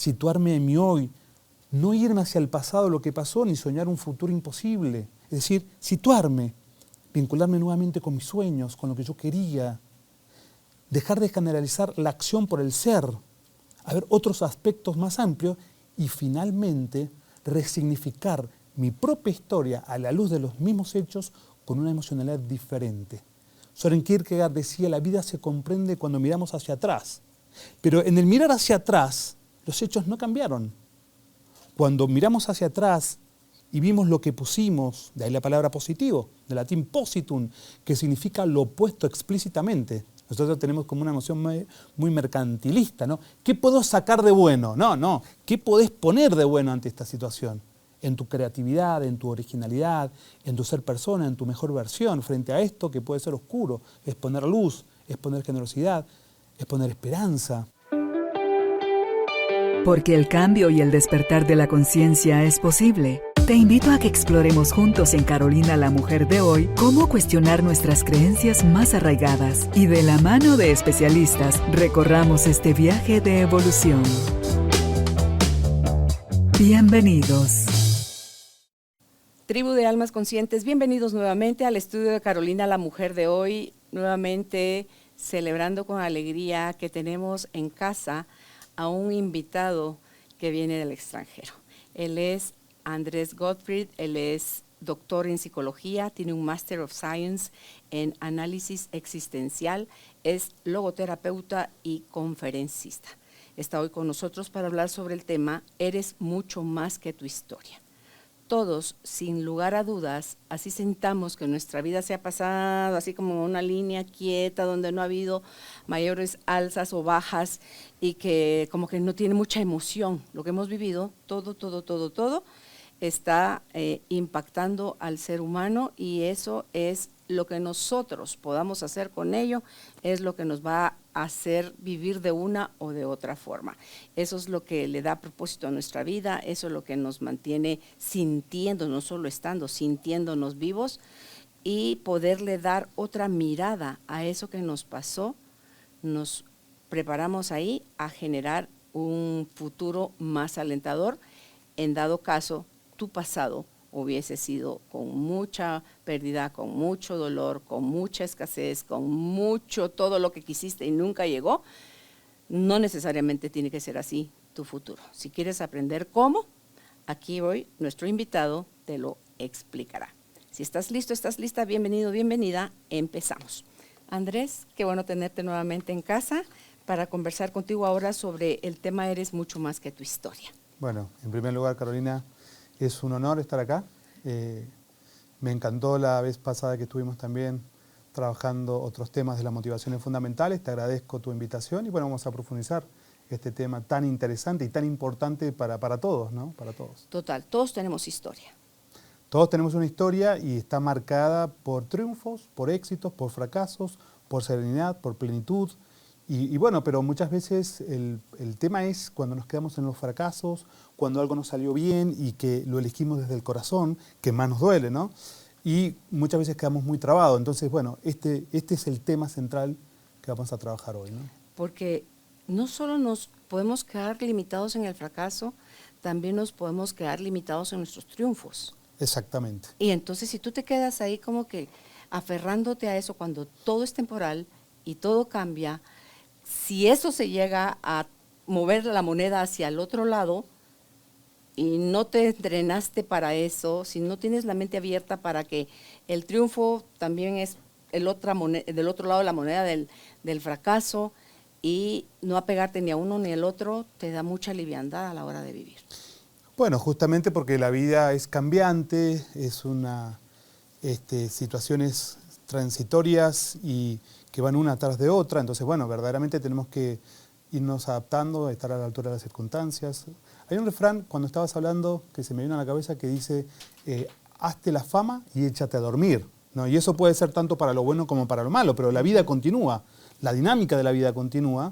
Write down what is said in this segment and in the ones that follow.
situarme en mi hoy, no irme hacia el pasado, lo que pasó, ni soñar un futuro imposible. Es decir, situarme, vincularme nuevamente con mis sueños, con lo que yo quería, dejar de generalizar la acción por el ser, a ver otros aspectos más amplios y finalmente resignificar mi propia historia a la luz de los mismos hechos con una emocionalidad diferente. Søren Kierkegaard decía, la vida se comprende cuando miramos hacia atrás, pero en el mirar hacia atrás los hechos no cambiaron. Cuando miramos hacia atrás y vimos lo que pusimos, de ahí la palabra positivo, del latín positum, que significa lo opuesto explícitamente. Nosotros tenemos como una noción muy mercantilista, ¿no? ¿Qué puedo sacar de bueno? No. ¿Qué podés poner de bueno ante esta situación? En tu creatividad, en tu originalidad, en tu ser persona, en tu mejor versión, frente a esto que puede ser oscuro. Es poner luz, es poner generosidad, es poner esperanza. Porque el cambio y el despertar de la conciencia es posible. Te invito a que exploremos juntos en Carolina la Mujer de hoy cómo cuestionar nuestras creencias más arraigadas y de la mano de especialistas recorramos este viaje de evolución. Bienvenidos. Tribu de Almas Conscientes, bienvenidos nuevamente al estudio de Carolina la Mujer de hoy, nuevamente celebrando con alegría que tenemos en casa a un invitado que viene del extranjero. Él es Andrés Gottfried, él es doctor en psicología, tiene un Master of Science en análisis existencial, es logoterapeuta y conferencista. Está hoy con nosotros para hablar sobre el tema Eres mucho más que tu historia. Todos, sin lugar a dudas, así sentamos que nuestra vida se ha pasado así como una línea quieta donde no ha habido mayores alzas o bajas y que como que no tiene mucha emoción. Lo que hemos vivido, todo está impactando al ser humano y eso es lo que nosotros podamos hacer con ello, es lo que nos va a hacer vivir de una o de otra forma. Eso es lo que le da propósito a nuestra vida, eso es lo que nos mantiene sintiendo, no solo estando, sintiéndonos vivos y poderle dar otra mirada a eso que nos pasó. Nos preparamos ahí a generar un futuro más alentador. En dado caso, tu pasado hubiese sido con mucha pérdida, con mucho dolor, con mucha escasez, con mucho todo lo que quisiste y nunca llegó, no necesariamente tiene que ser así tu futuro. Si quieres aprender cómo, aquí hoy nuestro invitado te lo explicará. Si estás listo, estás lista, bienvenido, bienvenida, empezamos. Andrés, qué bueno tenerte nuevamente en casa para conversar contigo ahora sobre el tema Eres mucho más que tu historia. Bueno, en primer lugar, Carolina, es un honor estar acá. Me encantó la vez pasada que estuvimos también trabajando otros temas de las motivaciones fundamentales. Te agradezco tu invitación y bueno, vamos a profundizar este tema tan interesante y tan importante para todos, ¿no? Para todos. Total, todos tenemos historia. Todos tenemos una historia y está marcada por triunfos, por éxitos, por fracasos, por serenidad, por plenitud. Y bueno, pero muchas veces el tema es cuando nos quedamos en los fracasos, cuando algo nos salió bien y que lo elegimos desde el corazón, que más nos duele, ¿no? Y muchas veces quedamos muy trabados. Entonces, bueno, este es el tema central que vamos a trabajar hoy, ¿no? Porque no solo nos podemos quedar limitados en el fracaso, también nos podemos quedar limitados en nuestros triunfos. Exactamente. Y entonces si tú te quedas ahí como que aferrándote a eso cuando todo es temporal y todo cambia, si eso se llega a mover la moneda hacia el otro lado y no te entrenaste para eso, si no tienes la mente abierta para que el triunfo también es del otro lado de la moneda del fracaso y no apegarte ni a uno ni al otro, te da mucha liviandad a la hora de vivir. Bueno, justamente porque la vida es cambiante, es situaciones transitorias y que van una tras de otra, entonces bueno, verdaderamente tenemos que irnos adaptando, estar a la altura de las circunstancias. Hay un refrán, cuando estabas hablando, que se me vino a la cabeza, que dice, hazte la fama y échate a dormir, ¿no? Y eso puede ser tanto para lo bueno como para lo malo, pero la vida continúa, la dinámica de la vida continúa,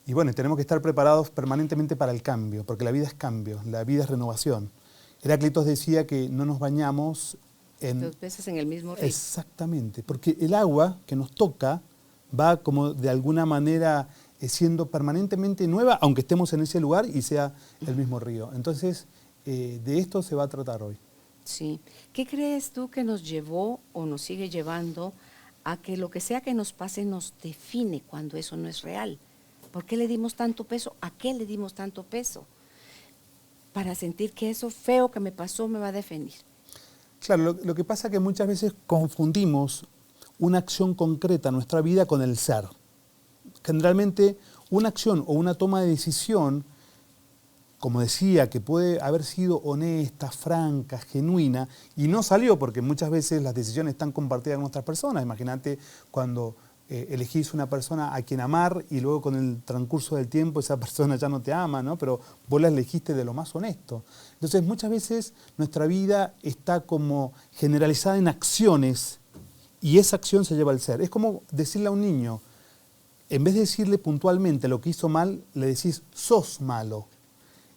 y bueno, tenemos que estar preparados permanentemente para el cambio, porque la vida es cambio, la vida es renovación. Heráclitos decía que no nos bañamos dos veces en el mismo río. Exactamente, porque el agua que nos toca va como de alguna manera siendo permanentemente nueva, aunque estemos en ese lugar y sea el mismo río. Entonces, de esto se va a tratar hoy. Sí. ¿Qué crees tú que nos llevó o nos sigue llevando a que lo que sea que nos pase nos define cuando eso no es real? ¿Por qué le dimos tanto peso? ¿A qué le dimos tanto peso? Para sentir que eso feo que me pasó me va a definir. Claro, lo que pasa es que muchas veces confundimos una acción concreta en nuestra vida con el ser. Generalmente una acción o una toma de decisión, como decía, que puede haber sido honesta, franca, genuina, y no salió porque muchas veces las decisiones están compartidas con otras personas. Imagínate cuando elegís una persona a quien amar y luego con el transcurso del tiempo esa persona ya no te ama, ¿no? Pero vos la elegiste de lo más honesto. Entonces muchas veces nuestra vida está como generalizada en acciones y esa acción se lleva al ser. Es como decirle a un niño, en vez de decirle puntualmente lo que hizo mal, le decís sos malo.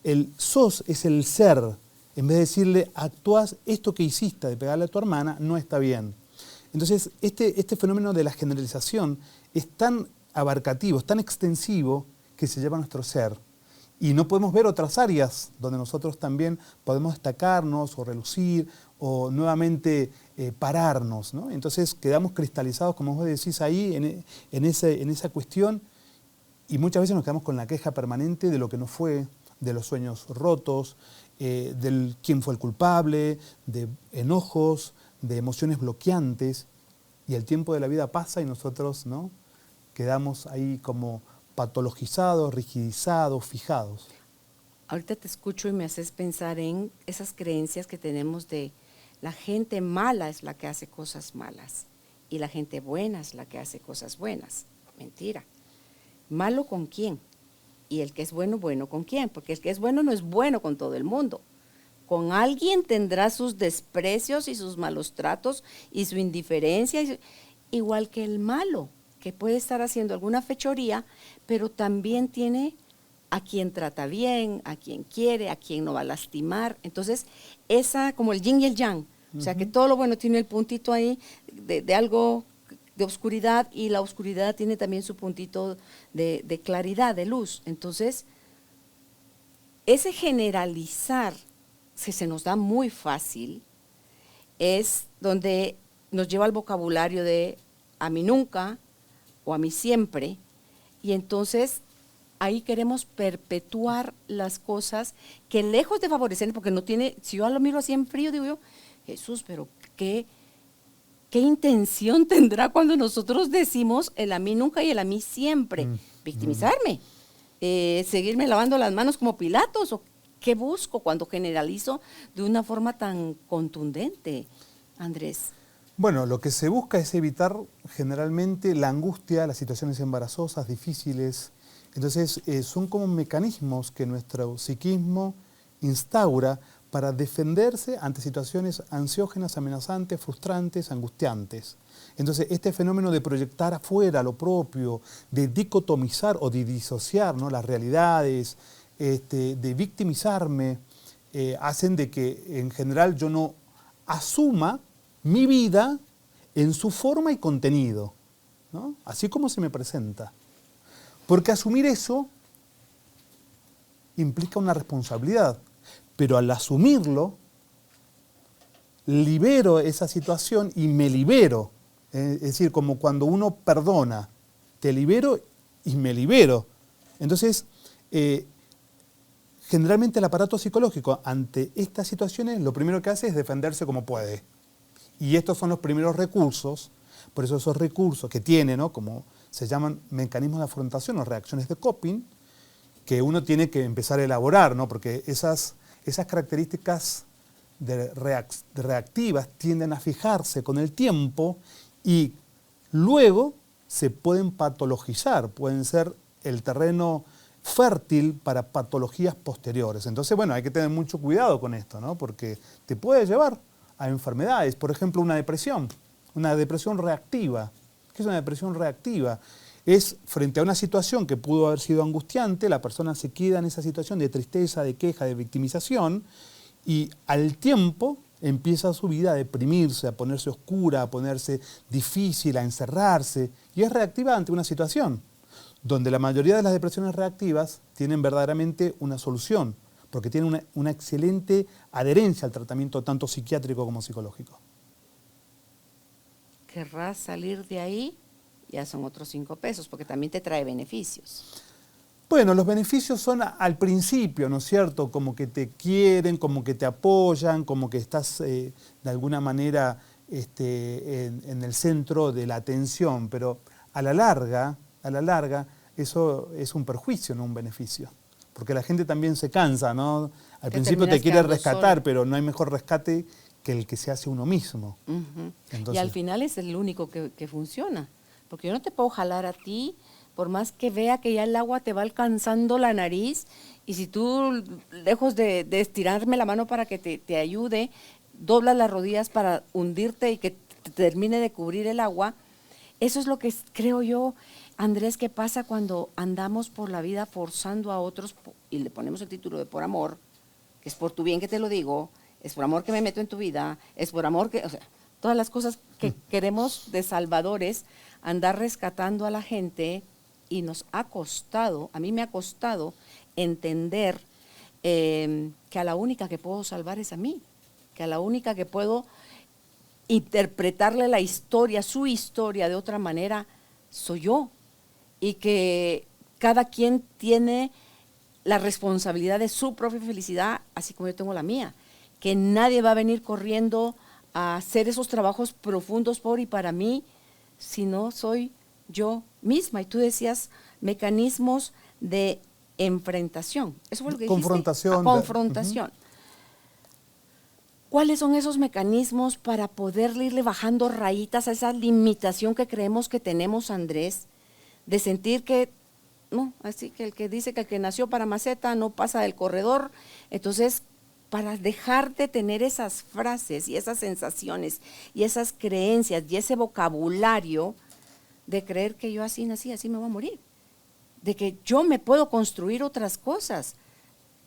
El sos es el ser. En vez de decirle actuás, esto que hiciste de pegarle a tu hermana no está bien. Entonces, este fenómeno de la generalización es tan abarcativo, es tan extensivo que se lleva a nuestro ser. Y no podemos ver otras áreas donde nosotros también podemos destacarnos o relucir o nuevamente pararnos, ¿no? Entonces quedamos cristalizados, como vos decís ahí, en esa cuestión y muchas veces nos quedamos con la queja permanente de lo que no fue, de los sueños rotos, del quién fue el culpable, de enojos, de emociones bloqueantes, y el tiempo de la vida pasa y nosotros, ¿no?, quedamos ahí como patologizados, rigidizados, fijados. Ahorita te escucho y me haces pensar en esas creencias que tenemos de la gente mala es la que hace cosas malas y la gente buena es la que hace cosas buenas. Mentira. ¿Malo con quién? Y el que es bueno, bueno con quién, porque el que es bueno no es bueno con todo el mundo. Con alguien tendrá sus desprecios y sus malos tratos y su indiferencia, igual que el malo, que puede estar haciendo alguna fechoría, pero también tiene a quien trata bien, a quien quiere, a quien no va a lastimar. Entonces, esa como el yin y el yang, o sea que todo lo bueno tiene el puntito ahí de algo de oscuridad y la oscuridad tiene también su puntito de claridad, de luz. Entonces, ese generalizar, que se nos da muy fácil, es donde nos lleva al vocabulario de a mí nunca o a mí siempre, y entonces ahí queremos perpetuar las cosas que lejos de favorecer, porque no tiene, si yo lo miro así en frío, digo yo, Jesús, pero ¿qué intención tendrá cuando nosotros decimos el a mí nunca y el a mí siempre? ¿Victimizarme? ¿Seguirme lavando las manos como Pilatos? ¿O qué busco cuando generalizo de una forma tan contundente, Andrés? Bueno, lo que se busca es evitar generalmente la angustia, las situaciones embarazosas, difíciles. Entonces, son como mecanismos que nuestro psiquismo instaura para defenderse ante situaciones ansiógenas, amenazantes, frustrantes, angustiantes. Entonces, este fenómeno de proyectar afuera lo propio, de dicotomizar o de disociar, ¿no?, las realidades, de victimizarme, hacen de que en general yo no asuma mi vida en su forma y contenido, ¿no?, así como se me presenta. Porque asumir eso implica una responsabilidad, pero al asumirlo, libero esa situación y me libero. Es decir, como cuando uno perdona, te libero y me libero. Entonces, generalmente el aparato psicológico ante estas situaciones lo primero que hace es defenderse como puede. Y estos son los primeros recursos, por eso esos recursos que tiene, ¿no?, como se llaman mecanismos de afrontación o reacciones de coping, que uno tiene que empezar a elaborar, ¿no?, porque esas características reactivas tienden a fijarse con el tiempo y luego se pueden patologizar, pueden ser el terreno fértil para patologías posteriores. Entonces, bueno, hay que tener mucho cuidado con esto, ¿no?, porque te puede llevar a enfermedades, por ejemplo, una depresión reactiva. ¿Qué es una depresión reactiva? Es frente a una situación que pudo haber sido angustiante, la persona se queda en esa situación de tristeza, de queja, de victimización, y al tiempo empieza su vida a deprimirse, a ponerse oscura, a ponerse difícil, a encerrarse, y es reactiva ante una situación. donde la mayoría de las depresiones reactivas tienen verdaderamente una solución, porque tienen una excelente adherencia al tratamiento tanto psiquiátrico como psicológico. Querrás salir de ahí, ya son otros 5 pesos, porque también te trae beneficios. Bueno, los beneficios son al principio, ¿no es cierto? Como que te quieren, como que te apoyan, como que estás de alguna manera en el centro de la atención, pero a la larga, eso es un perjuicio, no un beneficio. Porque la gente también se cansa, ¿no? Al principio te quiere rescatar, solo. Pero no hay mejor rescate que el que se hace uno mismo. Entonces, y al final es el único que funciona. Porque yo no te puedo jalar a ti, por más que vea que ya el agua te va alcanzando la nariz, y si tú, lejos de estirarme la mano para que te ayude, doblas las rodillas para hundirte y que te termine de cubrir el agua. Eso es lo que creo yo, Andrés, que pasa cuando andamos por la vida forzando a otros, y le ponemos el título de por amor, que es por tu bien que te lo digo, es por amor que me meto en tu vida, es por amor que, o sea, todas las cosas que queremos de salvadores, andar rescatando a la gente, y nos ha costado, a mí me ha costado entender que a la única que puedo salvar es a mí, que a la única que puedo interpretarle la historia, su historia de otra manera, soy yo, y que cada quien tiene la responsabilidad de su propia felicidad, así como yo tengo la mía, que nadie va a venir corriendo a hacer esos trabajos profundos por y para mí, si no soy yo misma. Y tú decías mecanismos de enfrentación. Eso fue lo que dijiste. Confrontación. Confrontación. ¿Cuáles son esos mecanismos para poder irle bajando rayitas a esa limitación que creemos que tenemos, Andrés, de sentir que, no, así que el que dice que el que nació para maceta no pasa del corredor? Entonces, para dejar de tener esas frases y esas sensaciones y esas creencias y ese vocabulario de creer que yo así nací, así me voy a morir, de que yo me puedo construir otras cosas.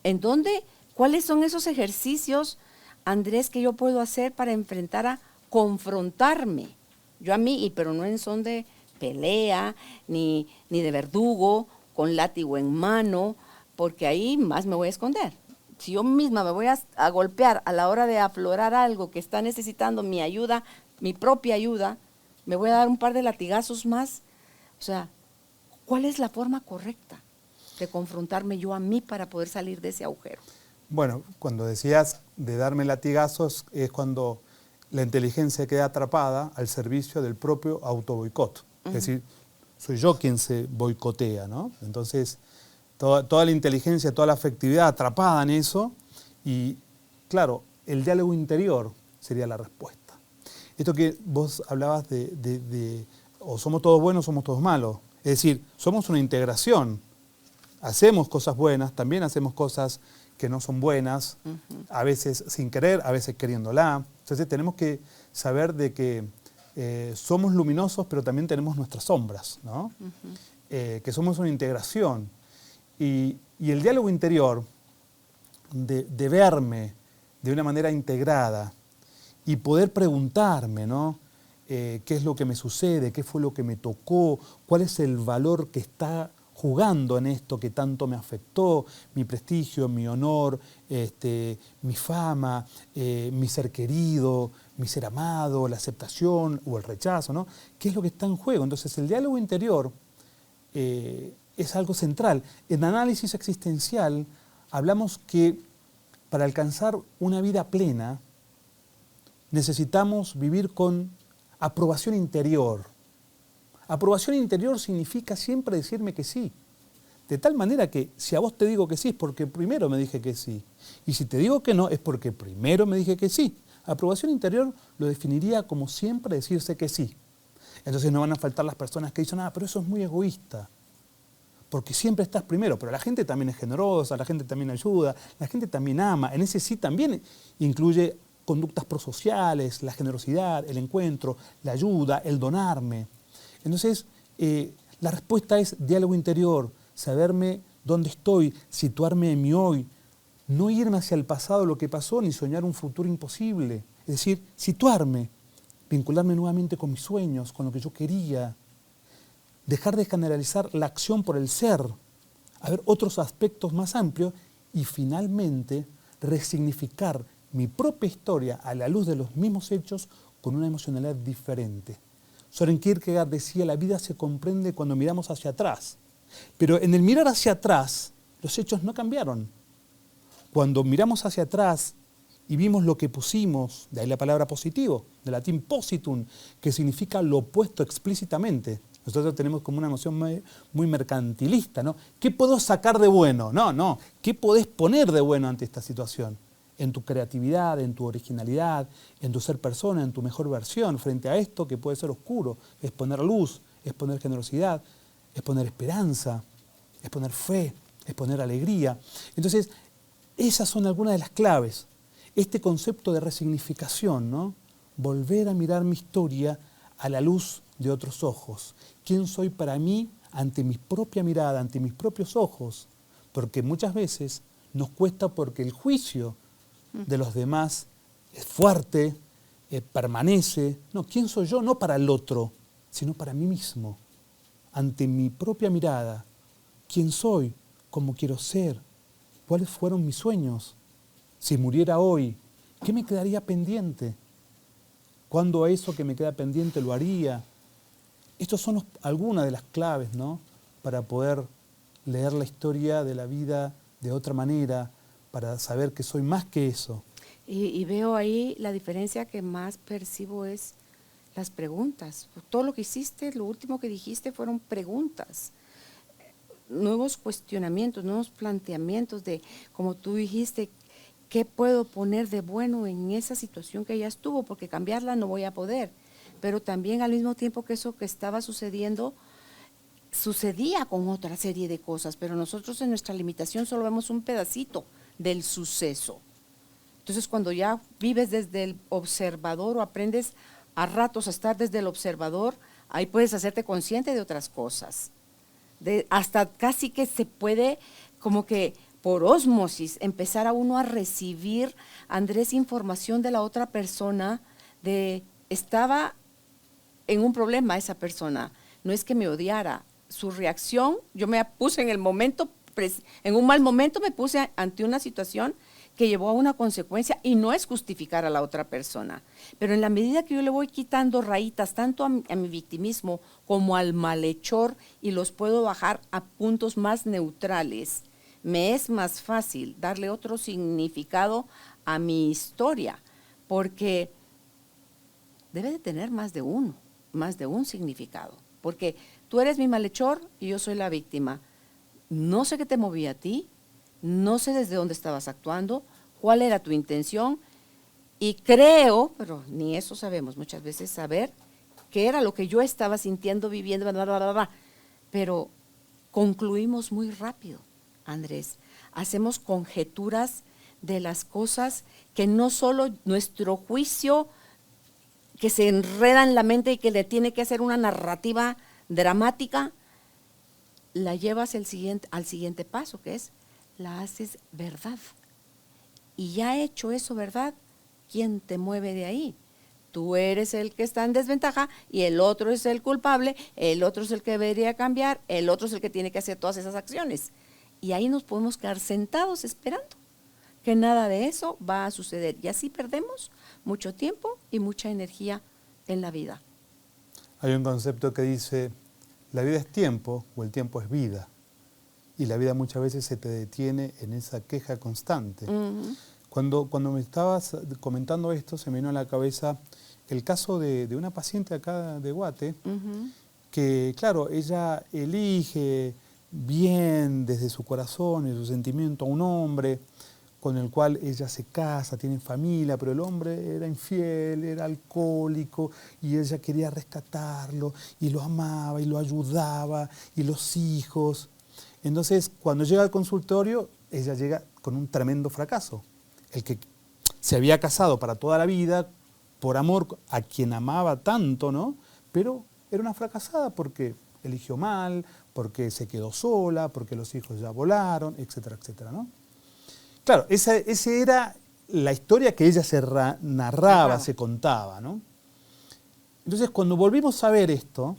¿En dónde? ¿Cuáles son esos ejercicios, Andrés, que yo puedo hacer para enfrentar a confrontarme? Yo a mí, pero no en son de pelea, ni de verdugo, con látigo en mano, porque ahí más me voy a esconder. Si yo misma me voy a golpear a la hora de aflorar algo que está necesitando mi ayuda, mi propia ayuda, me voy a dar un par de latigazos más. O sea, ¿cuál es la forma correcta de confrontarme yo a mí para poder salir de ese agujero? Bueno, cuando decías de darme latigazos es cuando la inteligencia queda atrapada al servicio del propio autoboicot. Es decir, soy yo quien se boicotea, ¿no? Entonces, toda la inteligencia, toda la afectividad atrapada en eso, y claro, el diálogo interior sería la respuesta. Esto que vos hablabas de o somos todos buenos o somos todos malos. Es decir, somos una integración. Hacemos cosas buenas, también hacemos cosas que no son buenas, a veces sin querer, a veces queriéndola. Entonces tenemos que saber de que somos luminosos, pero también tenemos nuestras sombras, ¿no? Que somos una integración. Y el diálogo interior, de verme de una manera integrada, y poder preguntarme, ¿no? ¿Qué es lo que me sucede? ¿Qué fue lo que me tocó? ¿Cuál es el valor que está jugando en esto que tanto me afectó? Mi prestigio, mi honor, mi fama, mi ser querido, mi ser amado, la aceptación o el rechazo, ¿no? ¿Qué es lo que está en juego? Entonces, el diálogo interior es algo central. En análisis existencial hablamos que para alcanzar una vida plena, necesitamos vivir con aprobación interior. Aprobación interior significa siempre decirme que sí. De tal manera que si a vos te digo que sí es porque primero me dije que sí. Y si te digo que no es porque primero me dije que sí. Aprobación interior lo definiría como siempre decirse que sí. Entonces no van a faltar las personas que dicen, pero eso es muy egoísta. Porque siempre estás primero. Pero la gente también es generosa, la gente también ayuda, la gente también ama. En ese sí también incluye conductas prosociales, la generosidad, el encuentro, la ayuda, el donarme. Entonces, la respuesta es diálogo interior, saberme dónde estoy, situarme en mi hoy, no irme hacia el pasado, lo que pasó, ni soñar un futuro imposible. Es decir, situarme, vincularme nuevamente con mis sueños, con lo que yo quería, dejar de generalizar la acción por el ser, a ver otros aspectos más amplios y finalmente resignificar mi propia historia a la luz de los mismos hechos con una emocionalidad diferente. Søren Kierkegaard decía, la vida se comprende cuando miramos hacia atrás, pero en el mirar hacia atrás los hechos no cambiaron. Cuando miramos hacia atrás y vimos lo que pusimos, de ahí la palabra positivo, del latín positum, que significa lo opuesto explícitamente. Nosotros tenemos como una noción muy mercantilista, ¿no? ¿Qué puedo sacar de bueno? No. ¿Qué podés poner de bueno ante esta situación? En tu creatividad, en tu originalidad, en tu ser persona, en tu mejor versión, frente a esto que puede ser oscuro. Es poner luz, es poner generosidad, es poner esperanza, es poner fe, es poner alegría. Entonces, esas son algunas de las claves. Este concepto de resignificación, ¿no? Volver a mirar mi historia a la luz de otros ojos. ¿Quién soy para mí ante mi propia mirada, ante mis propios ojos? Porque muchas veces nos cuesta porque el juicio de los demás es fuerte, permanece. No, ¿quién soy yo? No para el otro, sino para mí mismo. Ante mi propia mirada, ¿quién soy? ¿Cómo quiero ser? ¿Cuáles fueron mis sueños? Si muriera hoy, ¿qué me quedaría pendiente? ¿Cuándo eso que me queda pendiente lo haría? Estas son algunas de las claves, ¿no? Para poder leer la historia de la vida de otra manera, para saber que soy más que eso. Y veo ahí la diferencia que más percibo es las preguntas. Todo lo que hiciste, lo último que dijiste fueron preguntas. Nuevos cuestionamientos, nuevos planteamientos de, como tú dijiste, ¿qué puedo poner de bueno en esa situación que ya estuvo? Porque cambiarla no voy a poder. Pero también al mismo tiempo que eso que estaba sucediendo, sucedía con otra serie de cosas, pero nosotros en nuestra limitación solo vemos un pedacito del suceso. Entonces, cuando ya vives desde el observador o aprendes a ratos a estar desde el observador, ahí puedes hacerte consciente de otras cosas. Hasta casi que se puede como que por ósmosis empezar a uno a recibir, Andrés, información de la otra persona, de estaba en un problema esa persona, no es que me odiara, su reacción, yo me puse en el momento, en un mal momento me puse ante una situación que llevó a una consecuencia y no es justificar a la otra persona, pero en la medida que yo le voy quitando rayitas tanto a mi victimismo como al malhechor y los puedo bajar a puntos más neutrales, me es más fácil darle otro significado a mi historia, porque debe de tener más de un significado, porque tú eres mi malhechor y yo soy la víctima. No sé qué te movía a ti, no sé desde dónde estabas actuando, cuál era tu intención, y creo, pero ni eso sabemos muchas veces, saber qué era lo que yo estaba sintiendo, viviendo, bla, bla, bla, bla. Pero concluimos muy rápido, Andrés. Hacemos conjeturas de las cosas que no solo nuestro juicio, que se enreda en la mente y que le tiene que hacer una narrativa dramática, la llevas al siguiente paso, que es, la haces verdad. Y ya hecho eso verdad, ¿quién te mueve de ahí? Tú eres el que está en desventaja y el otro es el culpable, el otro es el que debería cambiar, el otro es el que tiene que hacer todas esas acciones. Y ahí nos podemos quedar sentados esperando que nada de eso va a suceder. Y así perdemos mucho tiempo y mucha energía en la vida. Hay un concepto que dice, la vida es tiempo o el tiempo es vida. Y la vida muchas veces se te detiene en esa queja constante. Uh-huh. Cuando me estabas comentando esto, se me vino a la cabeza el caso de una paciente acá de Guate, Uh-huh. que claro, ella elige bien desde su corazón y su sentimiento a un hombre con el cual ella se casa, tiene familia, pero el hombre era infiel, era alcohólico y ella quería rescatarlo y lo amaba y lo ayudaba y los hijos. Entonces, cuando llega al consultorio, ella llega con un tremendo fracaso. El que se había casado para toda la vida, por amor a quien amaba tanto, ¿no? Pero era una fracasada porque eligió mal, porque se quedó sola, porque los hijos ya volaron, etcétera, etcétera, ¿no? Claro, esa era la historia que ella se narraba, se contaba, ¿no? Entonces, cuando volvimos a ver esto,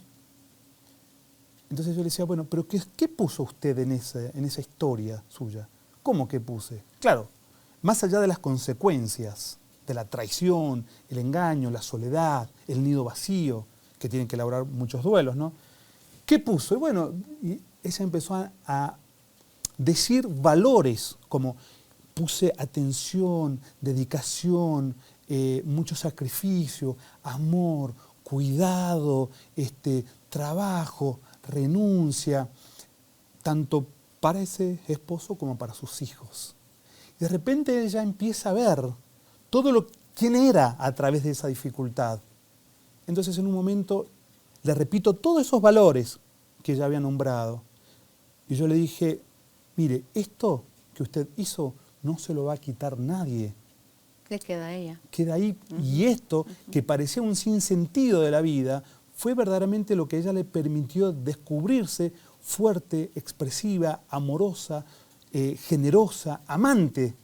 Entonces yo le decía, bueno, pero ¿qué puso usted en esa historia suya? ¿Cómo que puse? Claro, más allá de las consecuencias, de la traición, el engaño, la soledad, el nido vacío, que tienen que elaborar muchos duelos, ¿no? ¿Qué puso? Y bueno, ella empezó a decir valores, como puse atención, dedicación, mucho sacrificio, amor, cuidado, trabajo, renuncia, tanto para ese esposo como para sus hijos. Y de repente ella empieza a ver quién era a través de esa dificultad. Entonces en un momento le repito todos esos valores que ella había nombrado. Y yo le dije, mire, esto que usted hizo no se lo va a quitar nadie. ¿Qué queda ella? Queda ahí. Y esto, que parecía un sinsentido de la vida, fue verdaderamente lo que a ella le permitió descubrirse fuerte, expresiva, amorosa, generosa, amante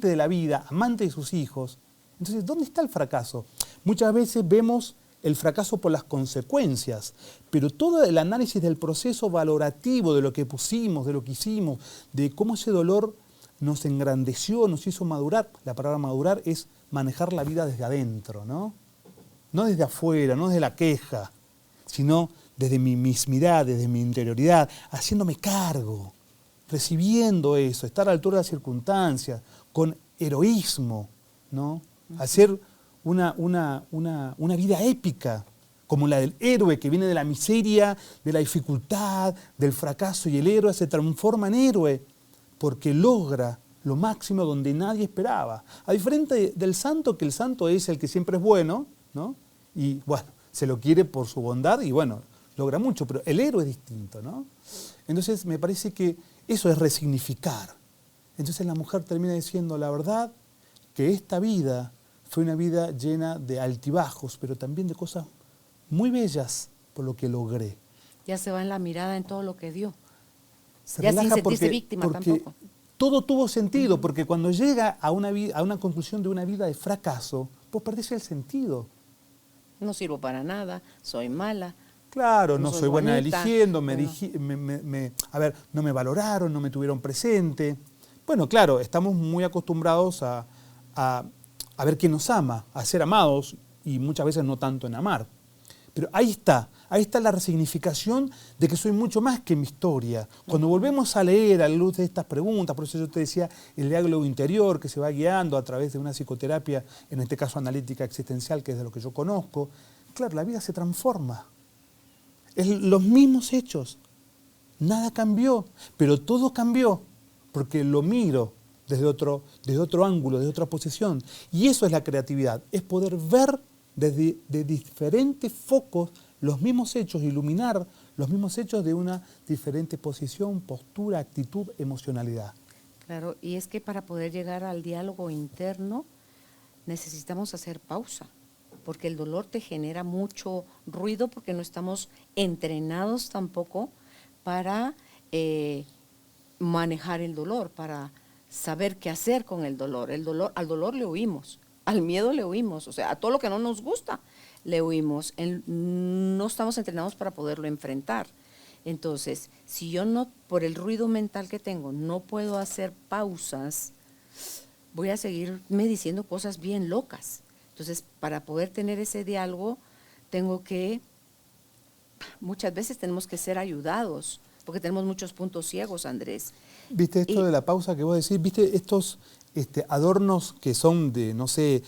de la vida, amante de sus hijos. Entonces, ¿dónde está el fracaso? Muchas veces vemos el fracaso por las consecuencias, pero todo el análisis del proceso valorativo de lo que pusimos, de lo que hicimos, de cómo ese dolor nos engrandeció, nos hizo madurar. La palabra madurar es manejar la vida desde adentro, ¿no? No desde afuera, no desde la queja, sino desde mi mismidad, desde mi interioridad, haciéndome cargo, recibiendo eso, estar a la altura de las circunstancias, con heroísmo, ¿no? Hacer una vida épica, como la del héroe que viene de la miseria, de la dificultad, del fracaso, y el héroe se transforma en héroe porque logra lo máximo donde nadie esperaba. A diferencia del santo, que el santo es el que siempre es bueno, ¿no? Y bueno, se lo quiere por su bondad y bueno, logra mucho, pero el héroe es distinto, ¿no? Entonces me parece que eso es resignificar. Entonces la mujer termina diciendo, la verdad, que esta vida fue una vida llena de altibajos, pero también de cosas muy bellas por lo que logré. Ya se va en la mirada en todo lo que dio. Se ya relaja sin sentirse víctima tampoco. Todo tuvo sentido, porque cuando llega a una conclusión de una vida de fracaso, vos perdés el sentido. No sirvo para nada, soy mala. Claro, no soy buena bonita, eligiendo, bueno. no me valoraron, no me tuvieron presente. Bueno, claro, estamos muy acostumbrados a ver quién nos ama, a ser amados y muchas veces no tanto en amar. Pero ahí está la resignificación de que soy mucho más que mi historia. Cuando volvemos a leer a la luz de estas preguntas, por eso yo te decía el diálogo interior que se va guiando a través de una psicoterapia, en este caso analítica existencial, que es de lo que yo conozco, claro, la vida se transforma. Es los mismos hechos, nada cambió, pero todo cambió, porque lo miro desde otro ángulo, desde otra posición. Y eso es la creatividad, es poder ver desde diferentes focos los mismos hechos, iluminar los mismos hechos de una diferente posición, postura, actitud, emocionalidad. Claro, y es que para poder llegar al diálogo interno necesitamos hacer pausa, porque el dolor te genera mucho ruido, porque no estamos entrenados tampoco para manejar el dolor, para saber qué hacer con el dolor. Al dolor le huimos, al miedo le huimos, o sea, a todo lo que no nos gusta le huimos. No estamos entrenados para poderlo enfrentar. Entonces, si yo no, por el ruido mental que tengo, no puedo hacer pausas, voy a seguirme diciendo cosas bien locas. Entonces, para poder tener ese diálogo, muchas veces tenemos que ser ayudados, porque tenemos muchos puntos ciegos, Andrés. ¿Viste esto de la pausa que vos decís? ¿Viste estos adornos que son de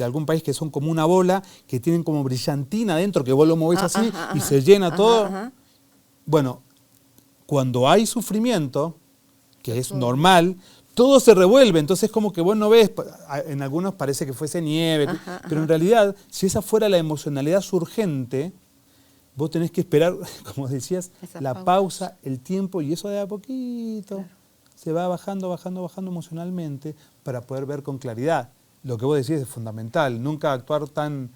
algún país, que son como una bola, que tienen como brillantina adentro, que vos lo movés así y se llena todo? Bueno, cuando hay sufrimiento, que es normal, todo se revuelve, entonces como que vos no ves, en algunos parece que fuese nieve, pero en realidad, si esa fuera la emocionalidad surgente, vos tenés que esperar, como decías, la pausa, el tiempo, y eso de a poquito se va bajando emocionalmente para poder ver con claridad. Lo que vos decís es fundamental, nunca actuar tan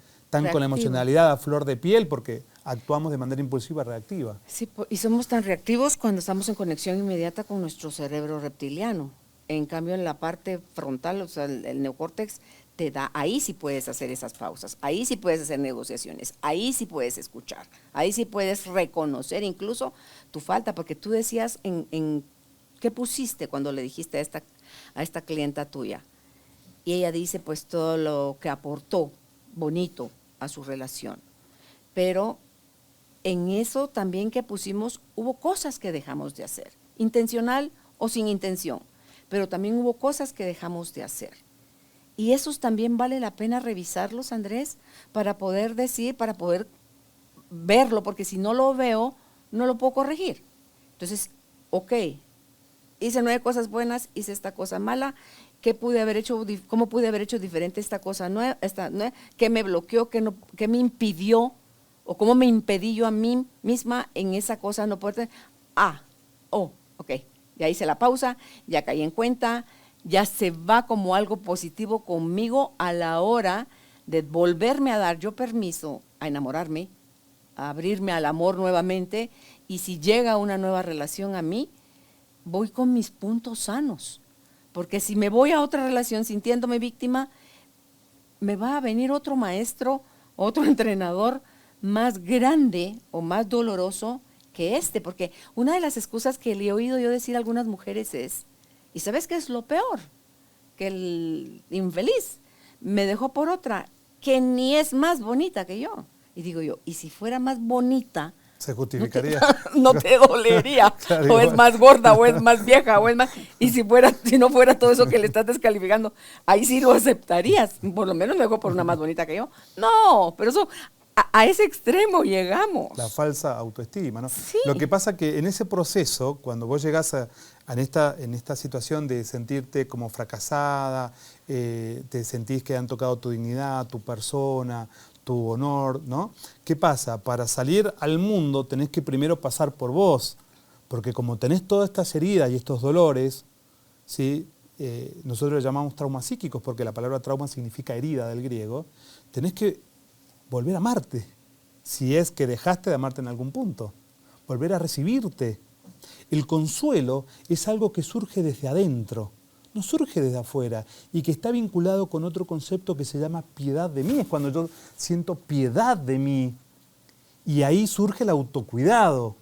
con la emocionalidad a flor de piel, porque actuamos de manera impulsiva, reactiva. Sí, y somos tan reactivos cuando estamos en conexión inmediata con nuestro cerebro reptiliano. En cambio, en la parte frontal, o sea, el neocórtex te da, ahí sí puedes hacer esas pausas, ahí sí puedes hacer negociaciones, ahí sí puedes escuchar, ahí sí puedes reconocer incluso tu falta, porque tú decías ¿qué pusiste cuando le dijiste a esta clienta tuya? Y ella dice pues todo lo que aportó bonito a su relación. Pero en eso también que pusimos, hubo cosas que dejamos de hacer, intencional o sin intención, pero también hubo cosas que dejamos de hacer. Y esos también vale la pena revisarlos, Andrés, para poder decir, para poder verlo, porque si no lo veo, no lo puedo corregir. Entonces, ok, hice 9 cosas buenas, hice esta cosa mala, ¿cómo pude haber hecho diferente esta cosa nueva, qué me bloqueó, qué me impidió, o cómo me impedí yo a mí misma en esa cosa no poder? Ok, ya hice la pausa, ya caí en cuenta, ya se va como algo positivo conmigo a la hora de volverme a dar yo permiso a enamorarme, a abrirme al amor nuevamente, y si llega una nueva relación a mí, voy con mis puntos sanos, porque si me voy a otra relación sintiéndome víctima, me va a venir otro maestro, otro entrenador más grande o más doloroso que porque una de las excusas que le he oído yo decir a algunas mujeres es, ¿y sabes qué es lo peor? Que el infeliz me dejó por otra que ni es más bonita que yo. Y digo yo, ¿y si fuera más bonita? Se justificaría. No te dolería. Claro, o es más gorda, o es más vieja, o es más. Y si no fuera todo eso que le estás descalificando, ahí sí lo aceptarías. Por lo menos me dejó por una más bonita que yo. No, pero eso, a ese extremo llegamos. La falsa autoestima, ¿no? Sí. Lo que pasa que en ese proceso, cuando vos llegás en esta situación de sentirte como fracasada, te sentís que han tocado tu dignidad, tu persona, tu honor, ¿no? ¿Qué pasa? Para salir al mundo tenés que primero pasar por vos, porque como tenés todas estas heridas y estos dolores, ¿sí? Nosotros le llamamos traumas psíquicos, porque la palabra trauma significa herida del griego, tenés que volver a amarte, si es que dejaste de amarte en algún punto, volver a recibirte. El consuelo es algo que surge desde adentro, no surge desde afuera, y que está vinculado con otro concepto que se llama piedad de mí. Es cuando yo siento piedad de mí, y ahí surge el autocuidado.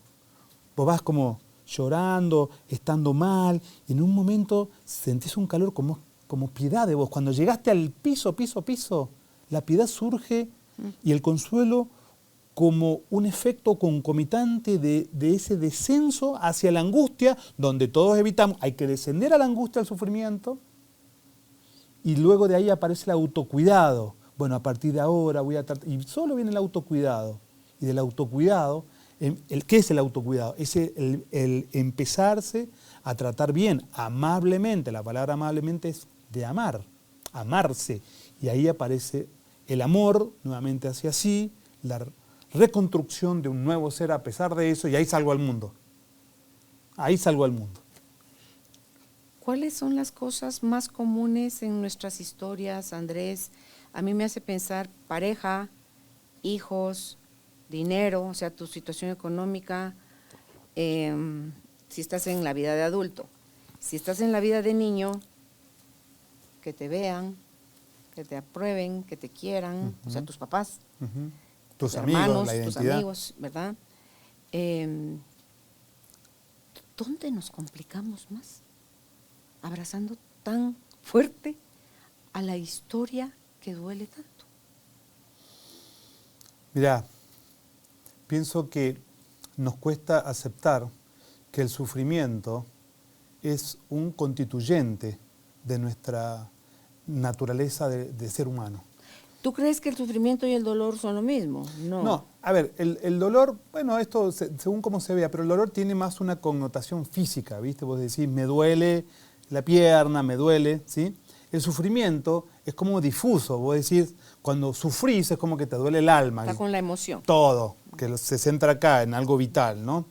Vos vas como llorando, estando mal, y en un momento sentís un calor como piedad de vos. Cuando llegaste al piso, la piedad surge, y el consuelo como un efecto concomitante de ese descenso hacia la angustia, donde todos evitamos, hay que descender a la angustia, al sufrimiento, y luego de ahí aparece el autocuidado. Bueno, a partir de ahora voy a tratar, y solo viene el autocuidado. Y del autocuidado, ¿qué es el autocuidado? Es el empezarse a tratar bien, amablemente. La palabra amablemente es de amar, amarse. Y ahí aparece el amor, nuevamente hacia sí, la reconstrucción de un nuevo ser a pesar de eso, y ahí salgo al mundo. Ahí salgo al mundo. ¿Cuáles son las cosas más comunes en nuestras historias, Andrés? A mí me hace pensar pareja, hijos, dinero, o sea, tu situación económica, si estás en la vida de adulto. Si estás en la vida de niño, que te vean, que te aprueben, que te quieran, o sea, tus papás. Tus hermanos, amigos, la tus identidad. amigos, ¿verdad? ¿Dónde nos complicamos más? Abrazando tan fuerte a la historia que duele tanto. Mirá, pienso que nos cuesta aceptar que el sufrimiento es un constituyente de nuestra naturaleza de ser humano. ¿Tú crees que el sufrimiento y el dolor son lo mismo? No, a ver, el dolor, bueno, esto según cómo se vea, pero el dolor tiene más una connotación física, ¿viste? Vos decís, me duele la pierna, me duele, ¿sí? El sufrimiento es como difuso, vos decís, cuando sufrís es como que te duele el alma. Está con la emoción. Todo, que se centra acá en algo vital, ¿no?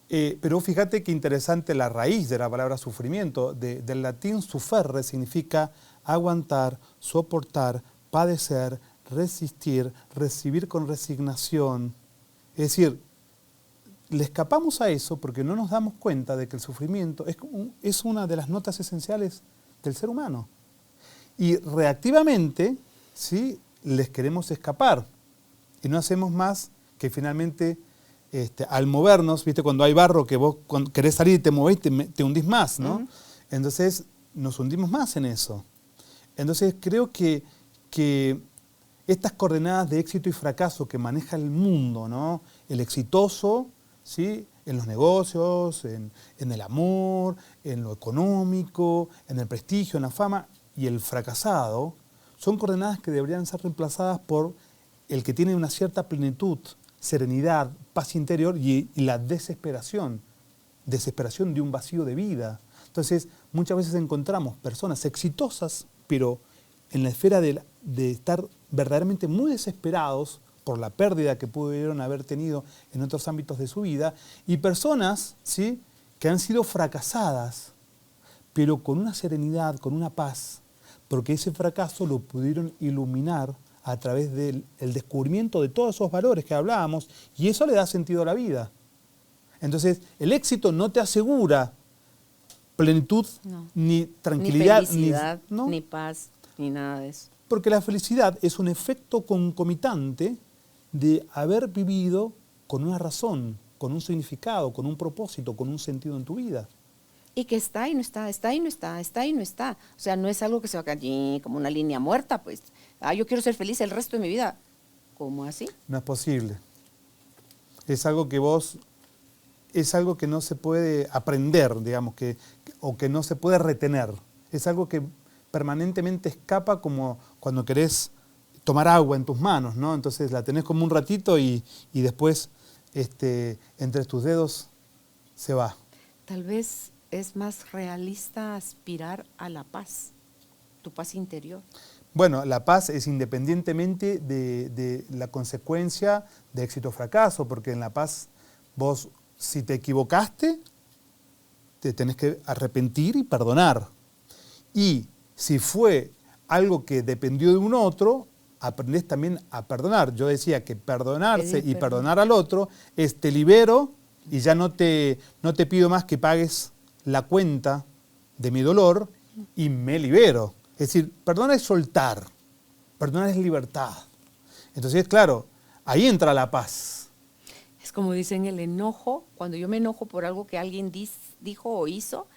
Pero fíjate qué interesante la raíz de la palabra sufrimiento. Del latín sufferre significa aguantar, soportar, padecer, resistir, recibir con resignación. Es decir, le escapamos a eso porque no nos damos cuenta de que el sufrimiento es una de las notas esenciales del ser humano. Y reactivamente, ¿sí?, les queremos escapar. Y no hacemos más que finalmente, al movernos, ¿viste? Cuando hay barro que vos cuando querés salir y te movés, te hundís más, ¿no? Uh-huh. Entonces nos hundimos más en eso. Entonces creo que estas coordenadas de éxito y fracaso que maneja el mundo, ¿no? El exitoso, ¿sí?, en los negocios, en el amor, en lo económico, en el prestigio, en la fama, y el fracasado, son coordenadas que deberían ser reemplazadas por el que tiene una cierta plenitud, serenidad, paz interior y la desesperación de un vacío de vida. Entonces, muchas veces encontramos personas exitosas, pero en la esfera de estar verdaderamente muy desesperados por la pérdida que pudieron haber tenido en otros ámbitos de su vida, y personas, ¿sí?, que han sido fracasadas, pero con una serenidad, con una paz, porque ese fracaso lo pudieron iluminar a través del descubrimiento de todos esos valores que hablábamos, y eso le da sentido a la vida. Entonces, el éxito no te asegura plenitud, no, ni tranquilidad, ni felicidad, ¿no?, ni paz, ni nada de eso. Porque la felicidad es un efecto concomitante de haber vivido con una razón, con un significado, con un propósito, con un sentido en tu vida. Y que está y no está, está y no está, está y no está. O sea, no es algo que se va a caer como una línea muerta, pues. Yo quiero ser feliz el resto de mi vida. ¿Cómo así? No es posible. Es algo que no se puede aprender, digamos, o que no se puede retener. Es algo que permanentemente escapa, como cuando querés tomar agua en tus manos, ¿no? Entonces la tenés como un ratito y después entre tus dedos se va. Tal vez es más realista aspirar a la paz, tu paz interior. Bueno, la paz es independientemente de la consecuencia de éxito o fracaso, porque en la paz vos, si te equivocaste, te tenés que arrepentir y perdonar. Y si fue algo que dependió de un otro, aprendés también a perdonar. Yo decía que perdonarse y perdonar al otro es te libero y ya no te pido más que pagues la cuenta de mi dolor y me libero. Es decir, perdonar es soltar, perdonar es libertad. Entonces, claro, ahí entra la paz. Es como dicen, el enojo, cuando yo me enojo por algo que alguien dijo o hizo,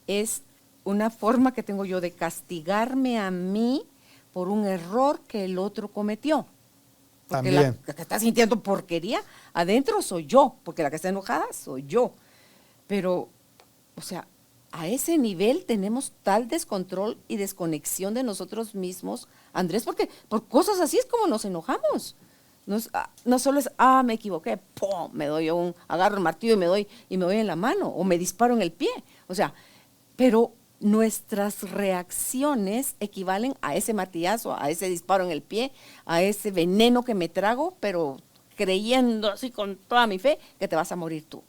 es una forma que tengo yo de castigarme a mí por un error que el otro cometió. Porque también. La que está sintiendo porquería adentro soy yo, porque la que está enojada soy yo. Pero, o sea, a ese nivel tenemos tal descontrol y desconexión de nosotros mismos, Andrés, porque por cosas así es como nos enojamos. No solo es, me equivoqué, ¡pum!, agarro el martillo y me doy en la mano, o me disparo en el pie. O sea, pero nuestras reacciones equivalen a ese martillazo, a ese disparo en el pie, a ese veneno que me trago, pero creyendo así con toda mi fe que te vas a morir tú.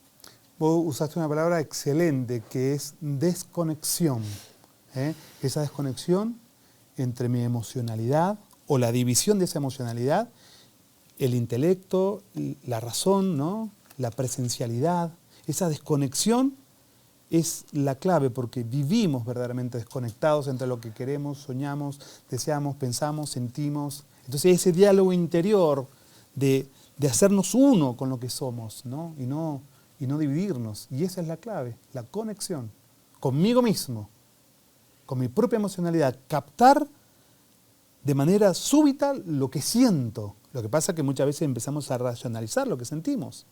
Vos usaste una palabra excelente, que es desconexión. Esa desconexión entre mi emocionalidad, o la división de esa emocionalidad, el intelecto, la razón, ¿no?, la presencialidad. Esa desconexión es la clave, porque vivimos verdaderamente desconectados entre lo que queremos, soñamos, deseamos, pensamos, sentimos. Entonces ese diálogo interior de hacernos uno con lo que somos, ¿no?, y no dividirnos. Y esa es la clave, la conexión conmigo mismo, con mi propia emocionalidad, captar de manera súbita lo que siento. Lo que pasa es que muchas veces empezamos a racionalizar lo que sentimos.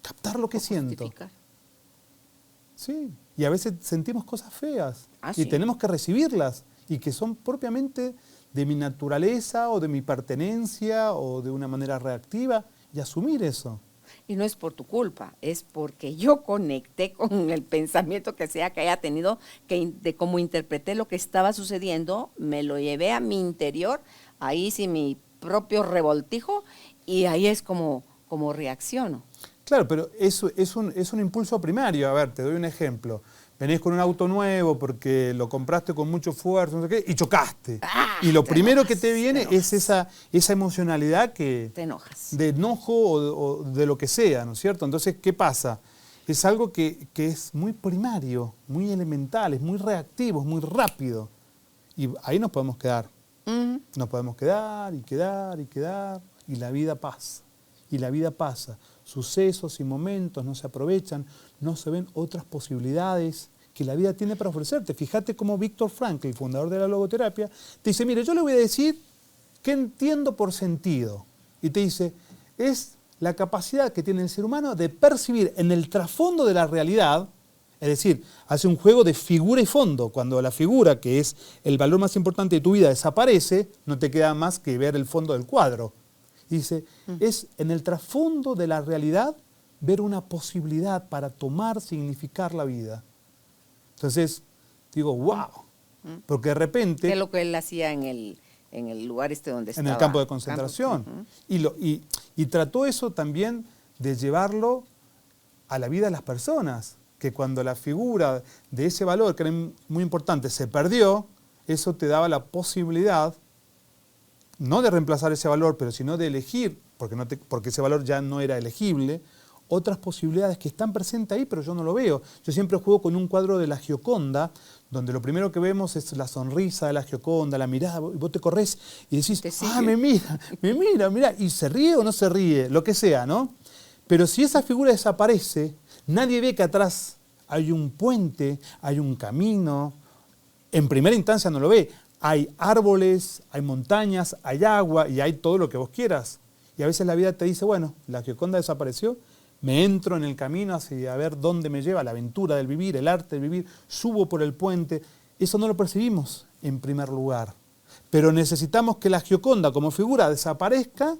Captar lo que siento. Justificar. Sí, y a veces sentimos cosas feas y sí, tenemos que recibirlas, y que son propiamente de mi naturaleza o de mi pertenencia o de una manera reactiva, y asumir eso. Y no es por tu culpa, es porque yo conecté con el pensamiento que sea que haya tenido, de cómo interpreté lo que estaba sucediendo, me lo llevé a mi interior, ahí sí mi propio revoltijo, y ahí es como reacciono. Claro, pero eso es un impulso primario. A ver, te doy un ejemplo. venís con un auto nuevo porque lo compraste con mucho esfuerzo, no sé qué, y chocaste. Y lo primero que te viene es esa emocionalidad que... Te enojas. De enojo o de lo que sea, ¿no es cierto? Entonces, ¿qué pasa? Es algo que es muy primario, muy elemental, es muy reactivo, es muy rápido. Y ahí nos podemos quedar. Nos podemos quedar y quedar y quedar, y la vida pasa. Y la vida pasa. Sucesos y momentos no se aprovechan, no se ven otras posibilidades que la vida tiene para ofrecerte. Fíjate cómo Viktor Frankl, el fundador de la logoterapia, te dice, mire, yo le voy a decir qué entiendo por sentido. Y te dice, es la capacidad que tiene el ser humano de percibir en el trasfondo de la realidad, es decir, hace un juego de figura y fondo. Cuando la figura, que es el valor más importante de tu vida, desaparece, no te queda más que ver el fondo del cuadro. Dice, es en el trasfondo de la realidad ver una posibilidad para tomar, significar la vida. Entonces, digo, wow, porque de repente... ¿Qué es lo que él hacía en el lugar donde estaba? En el campo de concentración. Y trató eso también de llevarlo a la vida de las personas, que cuando la figura de ese valor, que era muy importante, se perdió, eso te daba la posibilidad no de reemplazar ese valor, pero sino de elegir, porque ese valor ya no era elegible, otras posibilidades que están presentes ahí, pero yo no lo veo. Yo siempre juego con un cuadro de la Gioconda, donde lo primero que vemos es la sonrisa de la Gioconda, la mirada, y vos te corres y decís, me mira, y se ríe o no se ríe, lo que sea, ¿no? Pero si esa figura desaparece, nadie ve que atrás hay un puente, hay un camino. En primera instancia no lo ve. Hay árboles, hay montañas, hay agua y hay todo lo que vos quieras. Y a veces la vida te dice, bueno, la Gioconda desapareció, me entro en el camino hacia ver dónde me lleva la aventura del vivir, el arte del vivir, subo por el puente. Eso no lo percibimos en primer lugar. Pero necesitamos que la Gioconda como figura desaparezca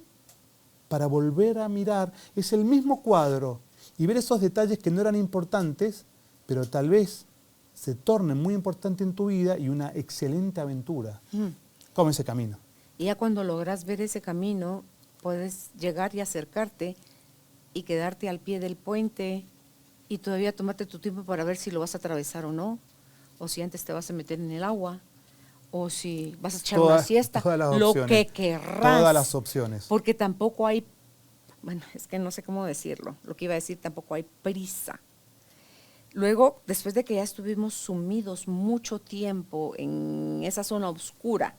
para volver a mirar. Es el mismo cuadro y ver esos detalles que no eran importantes, pero tal vez se tornen muy importantes en tu vida y una excelente aventura. Como ese camino. Y ya cuando logras ver ese camino, puedes llegar y acercarte y quedarte al pie del puente y todavía tomarte tu tiempo para ver si lo vas a atravesar o no, o si antes te vas a meter en el agua, o si vas a echar una siesta, lo que querrás. Todas las opciones. Porque tampoco hay, bueno, es que no sé cómo decirlo, lo que iba a decir, tampoco hay prisa. Luego, después de que ya estuvimos sumidos mucho tiempo en esa zona oscura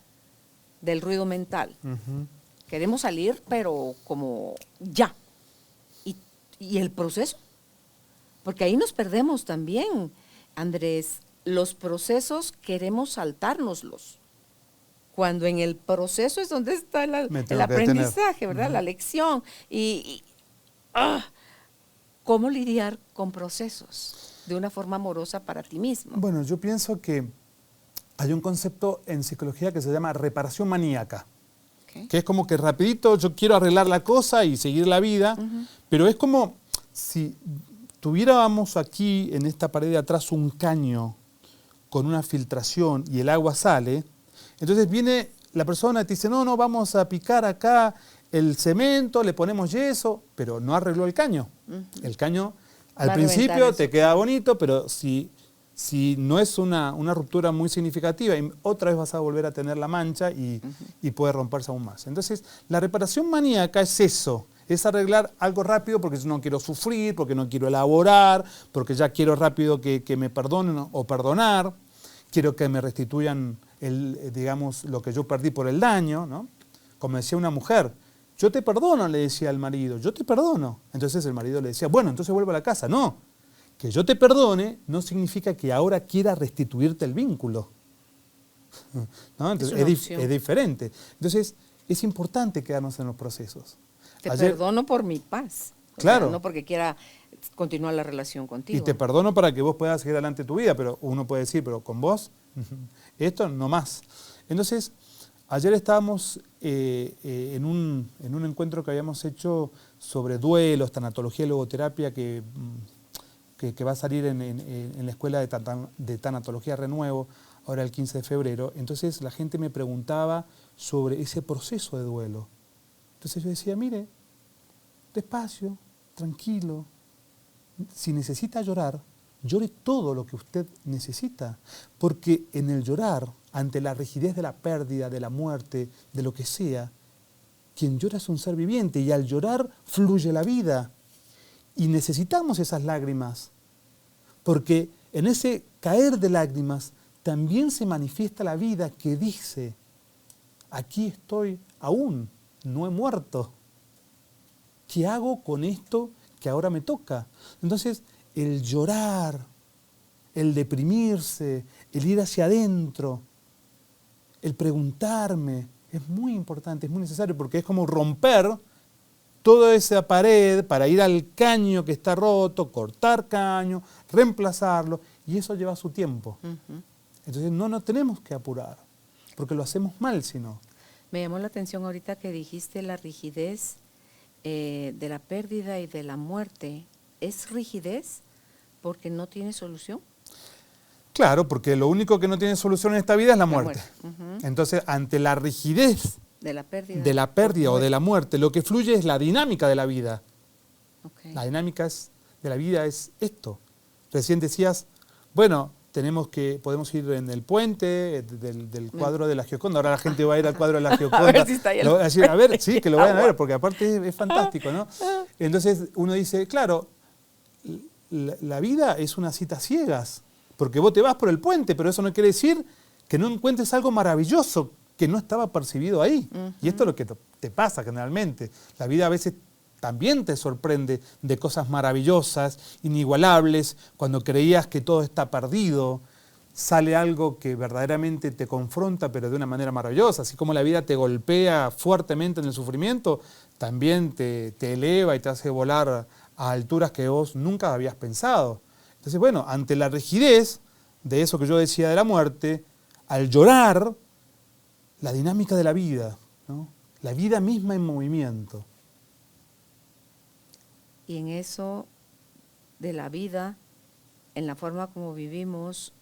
del ruido mental, queremos salir, pero como ya. Y el proceso, porque ahí nos perdemos también, Andrés. Los procesos queremos saltárnoslos, cuando en el proceso es donde está el aprendizaje, ¿verdad? La lección. ¿Cómo lidiar con procesos de una forma amorosa para ti mismo? Bueno, yo pienso que hay un concepto en psicología que se llama reparación maníaca. Que es como que rapidito yo quiero arreglar la cosa y seguir la vida, pero es como si tuviéramos aquí en esta pared de atrás un caño con una filtración y el agua sale, entonces viene la persona y te dice, no, vamos a picar acá el cemento, le ponemos yeso, pero no arregló el caño. El caño al principio te queda bonito, pero si no es una ruptura muy significativa, otra vez vas a volver a tener la mancha y puede romperse aún más. Entonces, la reparación maníaca es eso, es arreglar algo rápido porque yo no quiero sufrir, porque no quiero elaborar, porque ya quiero rápido que me perdonen o perdonar, quiero que me restituyan digamos, lo que yo perdí por el daño, ¿no? Como decía una mujer, yo te perdono, le decía al marido, yo te perdono. Entonces el marido le decía, bueno, entonces vuelvo a la casa. No, que yo te perdone no significa que ahora quiera restituirte el vínculo. ¿No? Entonces, es diferente. Entonces, es importante quedarnos en los procesos. Te perdono por mi paz. Claro. No porque quiera continuar la relación contigo. Y te perdono para que vos puedas seguir adelante tu vida, pero uno puede decir, pero con vos, esto no más. Entonces, ayer estábamos en un encuentro que habíamos hecho sobre duelos, tanatología y logoterapia, que va a salir en la escuela de tanatología Renuevo, ahora el 15 de febrero. Entonces la gente me preguntaba sobre ese proceso de duelo. Entonces yo decía, mire, despacio, tranquilo, si necesita llorar, llore todo lo que usted necesita, porque en el llorar, ante la rigidez de la pérdida, de la muerte, de lo que sea, quien llora es un ser viviente y al llorar fluye la vida. Y necesitamos esas lágrimas, porque en ese caer de lágrimas también se manifiesta la vida que dice, aquí estoy aún, no he muerto. ¿Qué hago con esto que ahora me toca? Entonces, el llorar, el deprimirse, el ir hacia adentro, el preguntarme, es muy importante, es muy necesario, porque es como romper toda esa pared para ir al caño que está roto, cortar caño, reemplazarlo, y eso lleva su tiempo. Entonces no nos tenemos que apurar, porque lo hacemos mal si no. Me llamó la atención ahorita que dijiste la rigidez de la pérdida y de la muerte. ¿Es rigidez porque no tiene solución? Claro, porque lo único que no tiene solución en esta vida es la muerte. Entonces, ante la rigidez de la pérdida o de la muerte, lo que fluye es la dinámica de la vida. Okay. La dinámica de la vida es esto. Recién decías, bueno, podemos ir en el puente del cuadro de la Gioconda. Ahora la gente va a ir al cuadro de la Gioconda. A ver si está ahí a ver, sí, que lo vayan a ver, porque aparte es fantástico, ¿no? Entonces uno dice, claro, la vida es una cita ciegas, porque vos te vas por el puente, pero eso no quiere decir que no encuentres algo maravilloso que no estaba percibido ahí. Y esto es lo que te pasa generalmente. La vida a veces también te sorprende de cosas maravillosas, inigualables, cuando creías que todo está perdido, sale algo que verdaderamente te confronta, pero de una manera maravillosa. Así como la vida te golpea fuertemente en el sufrimiento, también te eleva y te hace volar a alturas que vos nunca habías pensado. Entonces, bueno, ante la rigidez de eso que yo decía de la muerte, al llorar, la dinámica de la vida, ¿no? La vida misma en movimiento. Y en eso de la vida, en la forma como vivimos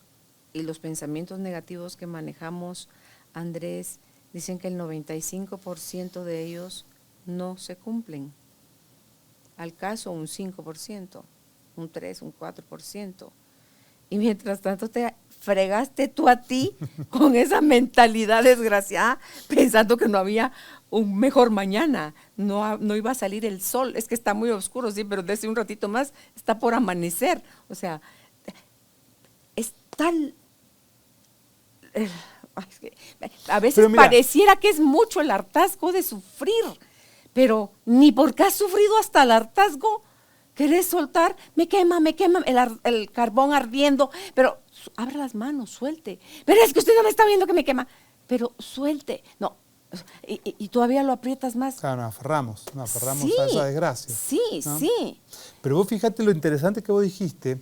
y los pensamientos negativos que manejamos, Andrés, dicen que el 95% de ellos no se cumplen. Al caso un 5%, un 3%, un 4%. Y mientras tanto te fregaste tú a ti con esa mentalidad desgraciada, pensando que no había un mejor mañana, no iba a salir el sol, es que está muy oscuro, sí, pero desde un ratito más está por amanecer. O sea, es tal... a veces pareciera que es mucho el hartazgo de sufrir, pero ni porque has sufrido hasta el hartazgo, querés soltar, me quema el carbón ardiendo, pero abra las manos, suelte. Pero es que usted no me está viendo que me quema, pero suelte. No, y todavía lo aprietas más. Claro, nos aferramos Sí, a esa desgracia. Sí, ¿no? Sí. Pero vos fíjate lo interesante que vos dijiste.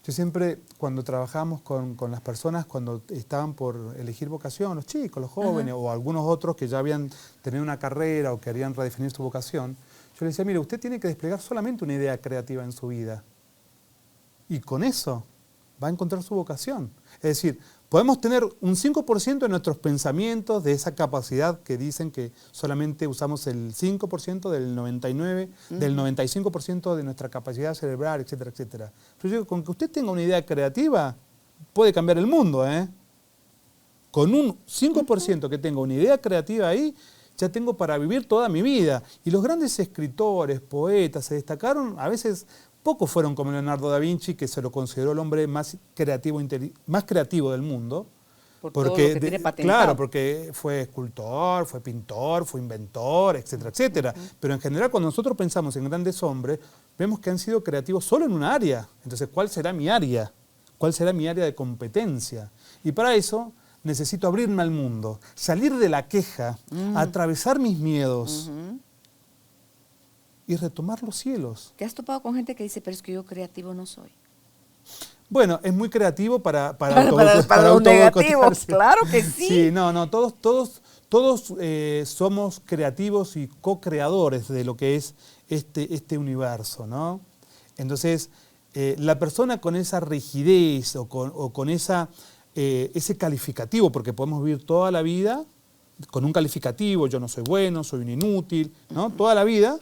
Yo siempre, cuando trabajábamos con las personas, cuando estaban por elegir vocación, los chicos, los jóvenes, o algunos otros que ya habían tenido una carrera o querían redefinir su vocación, yo les decía, mire, usted tiene que desplegar solamente una idea creativa en su vida. Y con eso va a encontrar su vocación. Es decir, podemos tener un 5% de nuestros pensamientos, de esa capacidad que dicen que solamente usamos el 5% del 99%, del 95% de nuestra capacidad cerebral, etcétera, etcétera. Pero yo digo, con que usted tenga una idea creativa, puede cambiar el mundo, ¿eh? Con un 5% que tenga una idea creativa ahí, ya tengo para vivir toda mi vida. Y los grandes escritores, poetas, se destacaron, a veces pocos fueron como Leonardo da Vinci, que se lo consideró el hombre más creativo del mundo. Porque todo lo que tiene patentado. Claro, porque fue escultor, fue pintor, fue inventor, etcétera, etcétera. Pero en general, cuando nosotros pensamos en grandes hombres, vemos que han sido creativos solo en una área. Entonces, ¿cuál será mi área? ¿Cuál será mi área de competencia? Y para eso necesito abrirme al mundo, salir de la queja, atravesar mis miedos y retomar los cielos. ¿Te has topado con gente que dice, pero es que yo creativo no soy? Bueno, es muy creativo para los negativos, claro que sí. Sí, no, todos somos creativos y co-creadores de lo que es este universo, ¿no? Entonces, la persona con esa rigidez o con ese calificativo, porque podemos vivir toda la vida con un calificativo, yo no soy bueno, soy un inútil, ¿no? Toda la vida,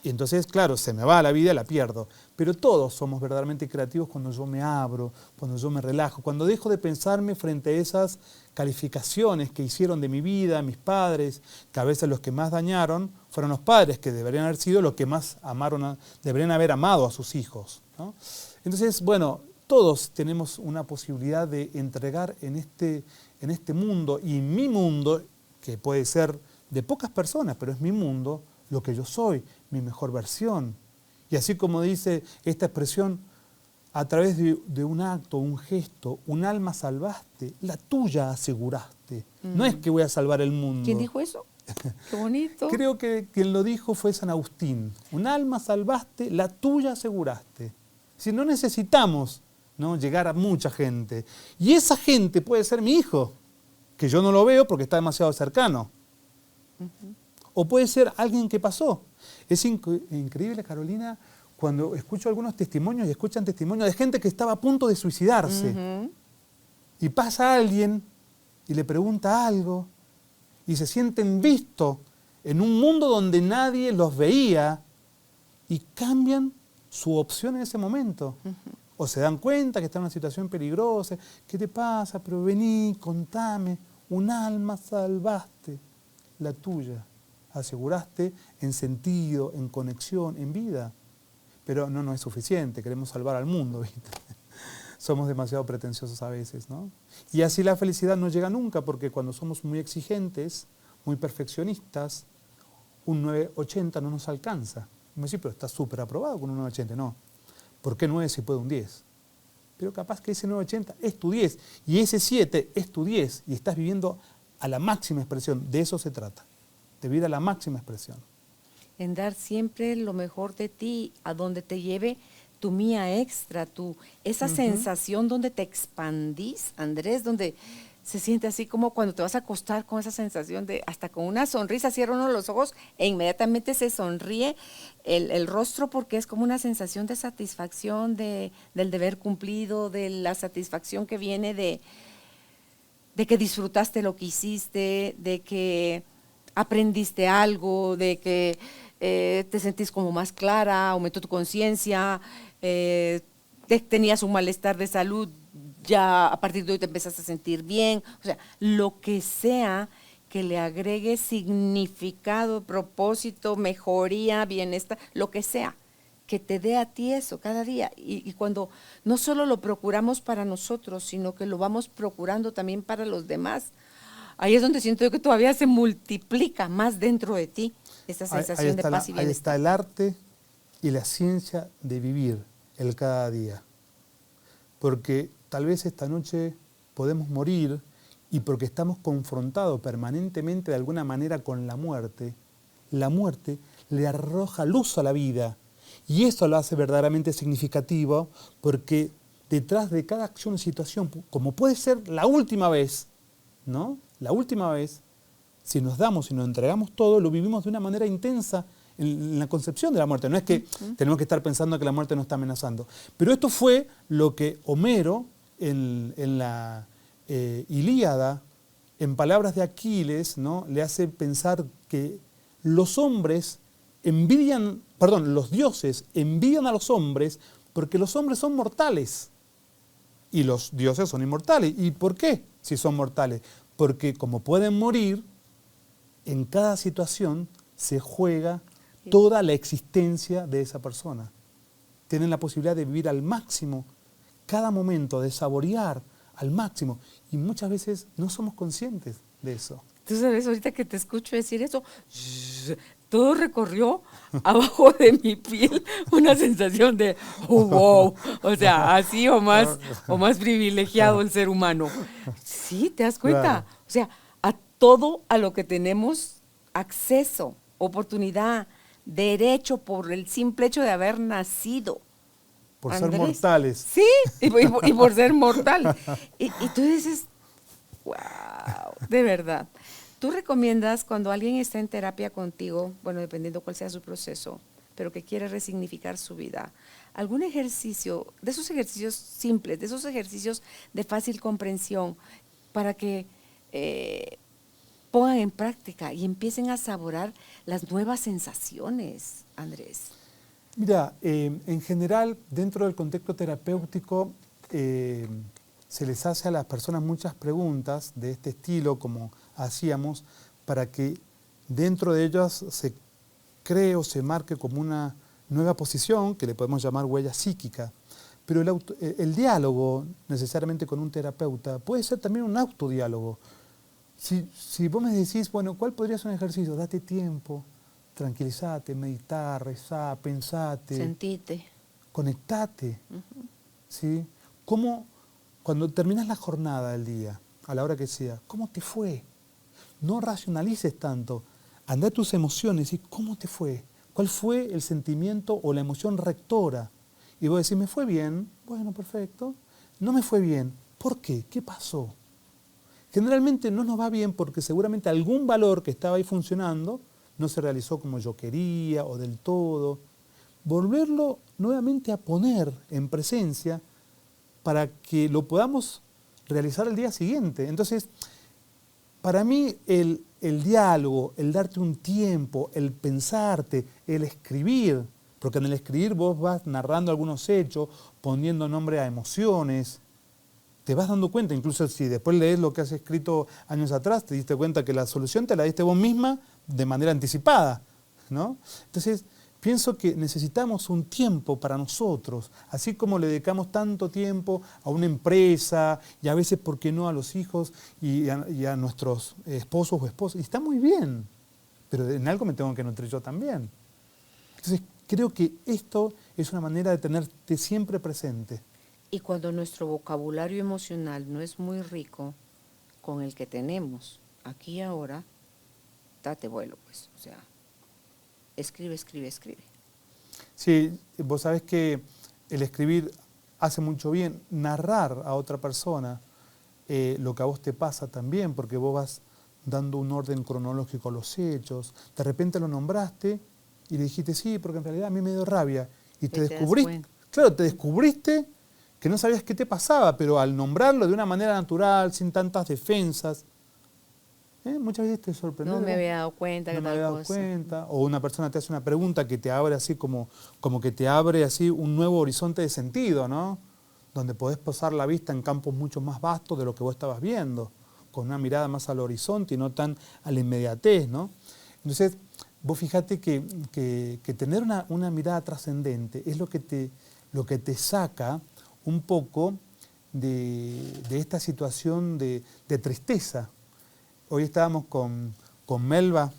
Y entonces, claro, se me va la vida, la pierdo. Pero todos somos verdaderamente creativos cuando yo me abro, cuando yo me relajo, cuando dejo de pensarme frente a esas calificaciones que hicieron de mi vida mis padres, que a veces los que más dañaron fueron los padres, que deberían haber sido los que más amaron, deberían haber amado a sus hijos, ¿no? Entonces, bueno, todos tenemos una posibilidad de entregar en este mundo, y en mi mundo, que puede ser de pocas personas, pero es mi mundo, lo que yo soy, mi mejor versión. Y así como dice esta expresión, a través de un acto, un gesto, un alma salvaste, la tuya aseguraste. No es que voy a salvar el mundo. ¿Quién dijo eso? Qué bonito. Creo que quien lo dijo fue San Agustín. Un alma salvaste, la tuya aseguraste. Si no necesitamos, ¿no?, llegar a mucha gente. Y esa gente puede ser mi hijo, que yo no lo veo porque está demasiado cercano. O puede ser alguien que pasó. Es increíble, Carolina, cuando escucho algunos testimonios y escuchan testimonios de gente que estaba a punto de suicidarse. Y pasa alguien y le pregunta algo y se sienten vistos en un mundo donde nadie los veía y cambian su opción en ese momento. O se dan cuenta que está en una situación peligrosa. ¿Qué te pasa? Pero vení, contame. Un alma salvaste, la tuya. Aseguraste en sentido, en conexión, en vida. Pero no es suficiente, queremos salvar al mundo, ¿viste? Somos demasiado pretenciosos a veces, ¿no? Y así la felicidad no llega nunca, porque cuando somos muy exigentes, muy perfeccionistas, un 980 no nos alcanza. Y me decís, pero está súper aprobado con un 980. No. ¿Por qué 9 si puede un 10? Pero capaz que ese 980 es tu 10, y ese 7 es tu 10, y estás viviendo a la máxima expresión. De eso se trata. De vivir a la máxima expresión. En dar siempre lo mejor de ti, a donde te lleve tu mía extra, esa sensación donde te expandís, Andrés, donde se siente así como cuando te vas a acostar con esa sensación de, hasta con una sonrisa, cierra uno los ojos e inmediatamente se sonríe el rostro, porque es como una sensación de satisfacción, del deber cumplido, de la satisfacción que viene de que disfrutaste lo que hiciste, de que aprendiste algo, de que te sentís como más clara, aumentó tu conciencia, tenías un malestar de salud, ya a partir de hoy te empezaste a sentir bien. O sea, lo que sea que le agregue significado, propósito, mejoría, bienestar, lo que sea, que te dé a ti eso cada día. Y cuando no solo lo procuramos para nosotros, sino que lo vamos procurando también para los demás, ahí es donde siento yo que todavía se multiplica más dentro de ti esa sensación de paz y bienestar. Ahí está el arte y la ciencia de vivir el cada día. Porque tal vez esta noche podemos morir, y porque estamos confrontados permanentemente de alguna manera con la muerte le arroja luz a la vida. Y eso lo hace verdaderamente significativo, porque detrás de cada acción y situación, como puede ser la última vez, ¿no? La última vez, si nos damos y nos entregamos todo, lo vivimos de una manera intensa en la concepción de la muerte. No es que tenemos que estar pensando que la muerte nos está amenazando. Pero esto fue lo que Homero, en la Ilíada, en palabras de Aquiles, ¿no?, le hace pensar que los dioses envidian a los hombres porque los hombres son mortales y los dioses son inmortales. ¿Y por qué si son mortales? Porque como pueden morir, en cada situación se juega toda la existencia de esa persona. Tienen la posibilidad de vivir al máximo cada momento, de saborear al máximo. Y muchas veces no somos conscientes de eso. Tú sabes, ahorita que te escucho decir eso, todo recorrió abajo de mi piel una sensación de oh, wow, o sea, así o más privilegiado el ser humano. Sí, ¿te das cuenta? Claro. O sea, a todo a lo que tenemos acceso, oportunidad, derecho por el simple hecho de haber nacido. Por Andrés, ser mortales. Sí, y por ser mortal. Y tú dices, wow, de verdad. ¿Tú recomiendas cuando alguien está en terapia contigo, bueno, dependiendo cuál sea su proceso, pero que quiere resignificar su vida, algún ejercicio, de esos ejercicios simples, de esos ejercicios de fácil comprensión, para que pongan en práctica y empiecen a saborar las nuevas sensaciones, Andrés. Mira, en general, dentro del contexto terapéutico, se les hace a las personas muchas preguntas de este estilo, como hacíamos, para que dentro de ellas se cree o se marque como una nueva posición, que le podemos llamar huella psíquica. Pero el diálogo, necesariamente con un terapeuta, puede ser también un autodiálogo. Si vos me decís, bueno, ¿cuál podría ser un ejercicio? Date tiempo, tranquilízate, meditá, rezá, pensate. Sentite. Conectate. ¿Sí? ¿Cómo, cuando terminas la jornada del día, a la hora que sea, cómo te fue? No racionalices tanto. Andá a tus emociones y cómo te fue. ¿Cuál fue el sentimiento o la emoción rectora? Y vos decís, ¿me fue bien? Bueno, perfecto. No me fue bien. ¿Por qué? ¿Qué pasó? Generalmente no nos va bien porque seguramente algún valor que estaba ahí funcionando no se realizó como yo quería o del todo. Volverlo nuevamente a poner en presencia para que lo podamos realizar el día siguiente. Entonces, para mí el diálogo, el darte un tiempo, el pensarte, el escribir, porque en el escribir vos vas narrando algunos hechos, poniendo nombre a emociones, te vas dando cuenta, incluso si después lees lo que has escrito años atrás, te diste cuenta que la solución te la diste vos misma de manera anticipada, ¿no? Entonces, pienso que necesitamos un tiempo para nosotros, así como le dedicamos tanto tiempo a una empresa y a veces, ¿por qué no?, a los hijos y a nuestros esposos o esposas. Y está muy bien, pero en algo me tengo que nutrir yo también. Entonces, creo que esto es una manera de tenerte siempre presente. Y cuando nuestro vocabulario emocional no es muy rico con el que tenemos aquí y ahora, date vuelo, pues, o sea, escribe. Sí, vos sabés que el escribir hace mucho bien, narrar a otra persona lo que a vos te pasa también, porque vos vas dando un orden cronológico a los hechos, de repente lo nombraste y le dijiste sí, porque en realidad a mí me dio rabia, y te descubriste, claro, te descubriste que no sabías qué te pasaba, pero al nombrarlo de una manera natural, sin tantas defensas, muchas veces te sorprendió. No me había dado cuenta que tal cosa. O una persona te hace una pregunta que te abre así como que te abre así un nuevo horizonte de sentido, ¿no? Donde podés posar la vista en campos mucho más vastos de lo que vos estabas viendo, con una mirada más al horizonte y no tan a la inmediatez, ¿no? Entonces, vos fijate que tener una mirada trascendente es lo que te saca un poco de esta situación de tristeza. Hoy estábamos con Melba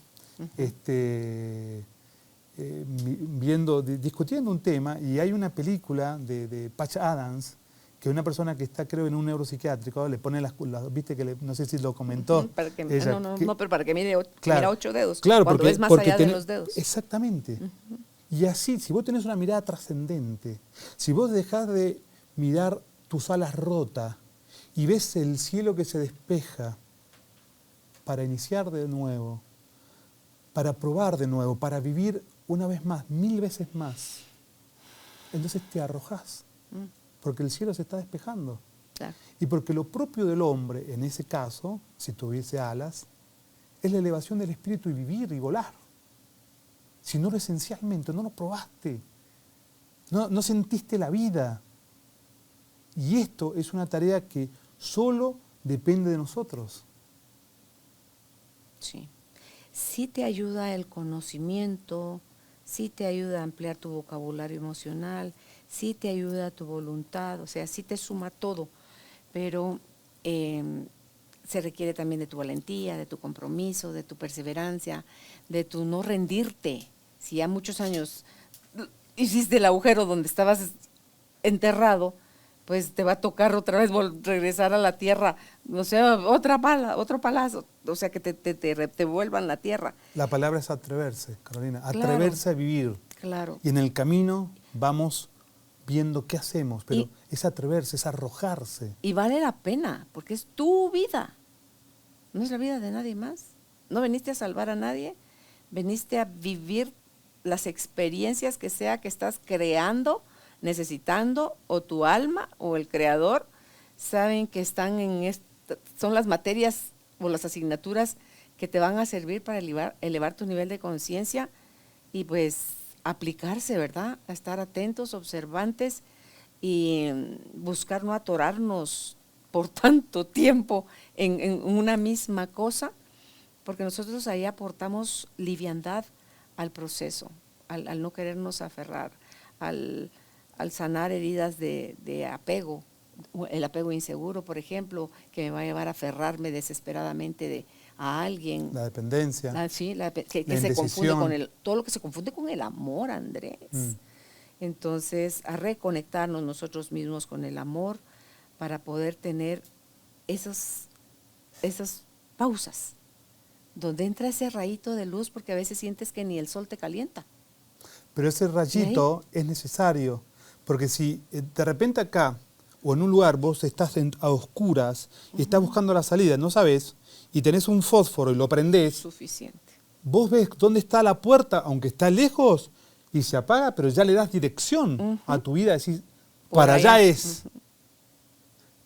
discutiendo un tema, y hay una película de Patch Adams, que una persona que está, creo, en un neuropsiquiátrico, le pone viste que no sé si lo comentó. Para que, pero para que mire claro, mira 8 dedos, claro, cuando porque, es más allá de los dedos. Exactamente. Y así, si vos tenés una mirada trascendente, si vos dejás de mirar tus alas rotas y ves el cielo que se despeja para iniciar de nuevo, para probar de nuevo, para vivir una vez más, 1000 veces más, entonces te arrojás, porque el cielo se está despejando. Claro. Y porque lo propio del hombre, en ese caso, si tuviese alas, es la elevación del espíritu y vivir y volar. Si no lo esencialmente, no lo probaste, no sentiste la vida. Y esto es una tarea que solo depende de nosotros. Sí. Sí te ayuda el conocimiento, sí te ayuda a ampliar tu vocabulario emocional, sí te ayuda tu voluntad, o sea, sí te suma todo, pero se requiere también de tu valentía, de tu compromiso, de tu perseverancia, de tu no rendirte. Si ya muchos años hiciste el agujero donde estabas enterrado, pues te va a tocar otra vez regresar a la tierra, o sea, otro palazo, o sea, que te vuelvan la tierra. La palabra es atreverse, Carolina, Claro. atreverse a vivir. Claro. Y en el camino vamos viendo qué hacemos, pero es atreverse, es arrojarse. Y vale la pena, porque es tu vida, no es la vida de nadie más. No veniste a salvar a nadie, veniste a vivir las experiencias que sea que estás creando, necesitando, o tu alma o el creador saben que están son las materias o las asignaturas que te van a servir para elevar tu nivel de conciencia y pues aplicarse, ¿verdad? A estar atentos, observantes y buscar no atorarnos por tanto tiempo en una misma cosa, porque nosotros ahí aportamos liviandad al proceso, al no querernos aferrar, al sanar heridas de apego, el apego inseguro, por ejemplo, que me va a llevar a aferrarme desesperadamente a alguien. La dependencia. Sí, que la se confunde indecisión. con todo lo que se confunde con el amor, Andrés. Entonces, a reconectarnos nosotros mismos con el amor para poder tener esas pausas, donde entra ese rayito de luz, porque a veces sientes que ni el sol te calienta. Pero ese rayito es necesario, porque si de repente acá o en un lugar vos estás a oscuras y estás buscando la salida, no sabes, y tenés un fósforo y lo prendés, Suficiente. vos ves dónde está la puerta, aunque está lejos, y se apaga, pero ya le das dirección a tu vida, decís, para allá es.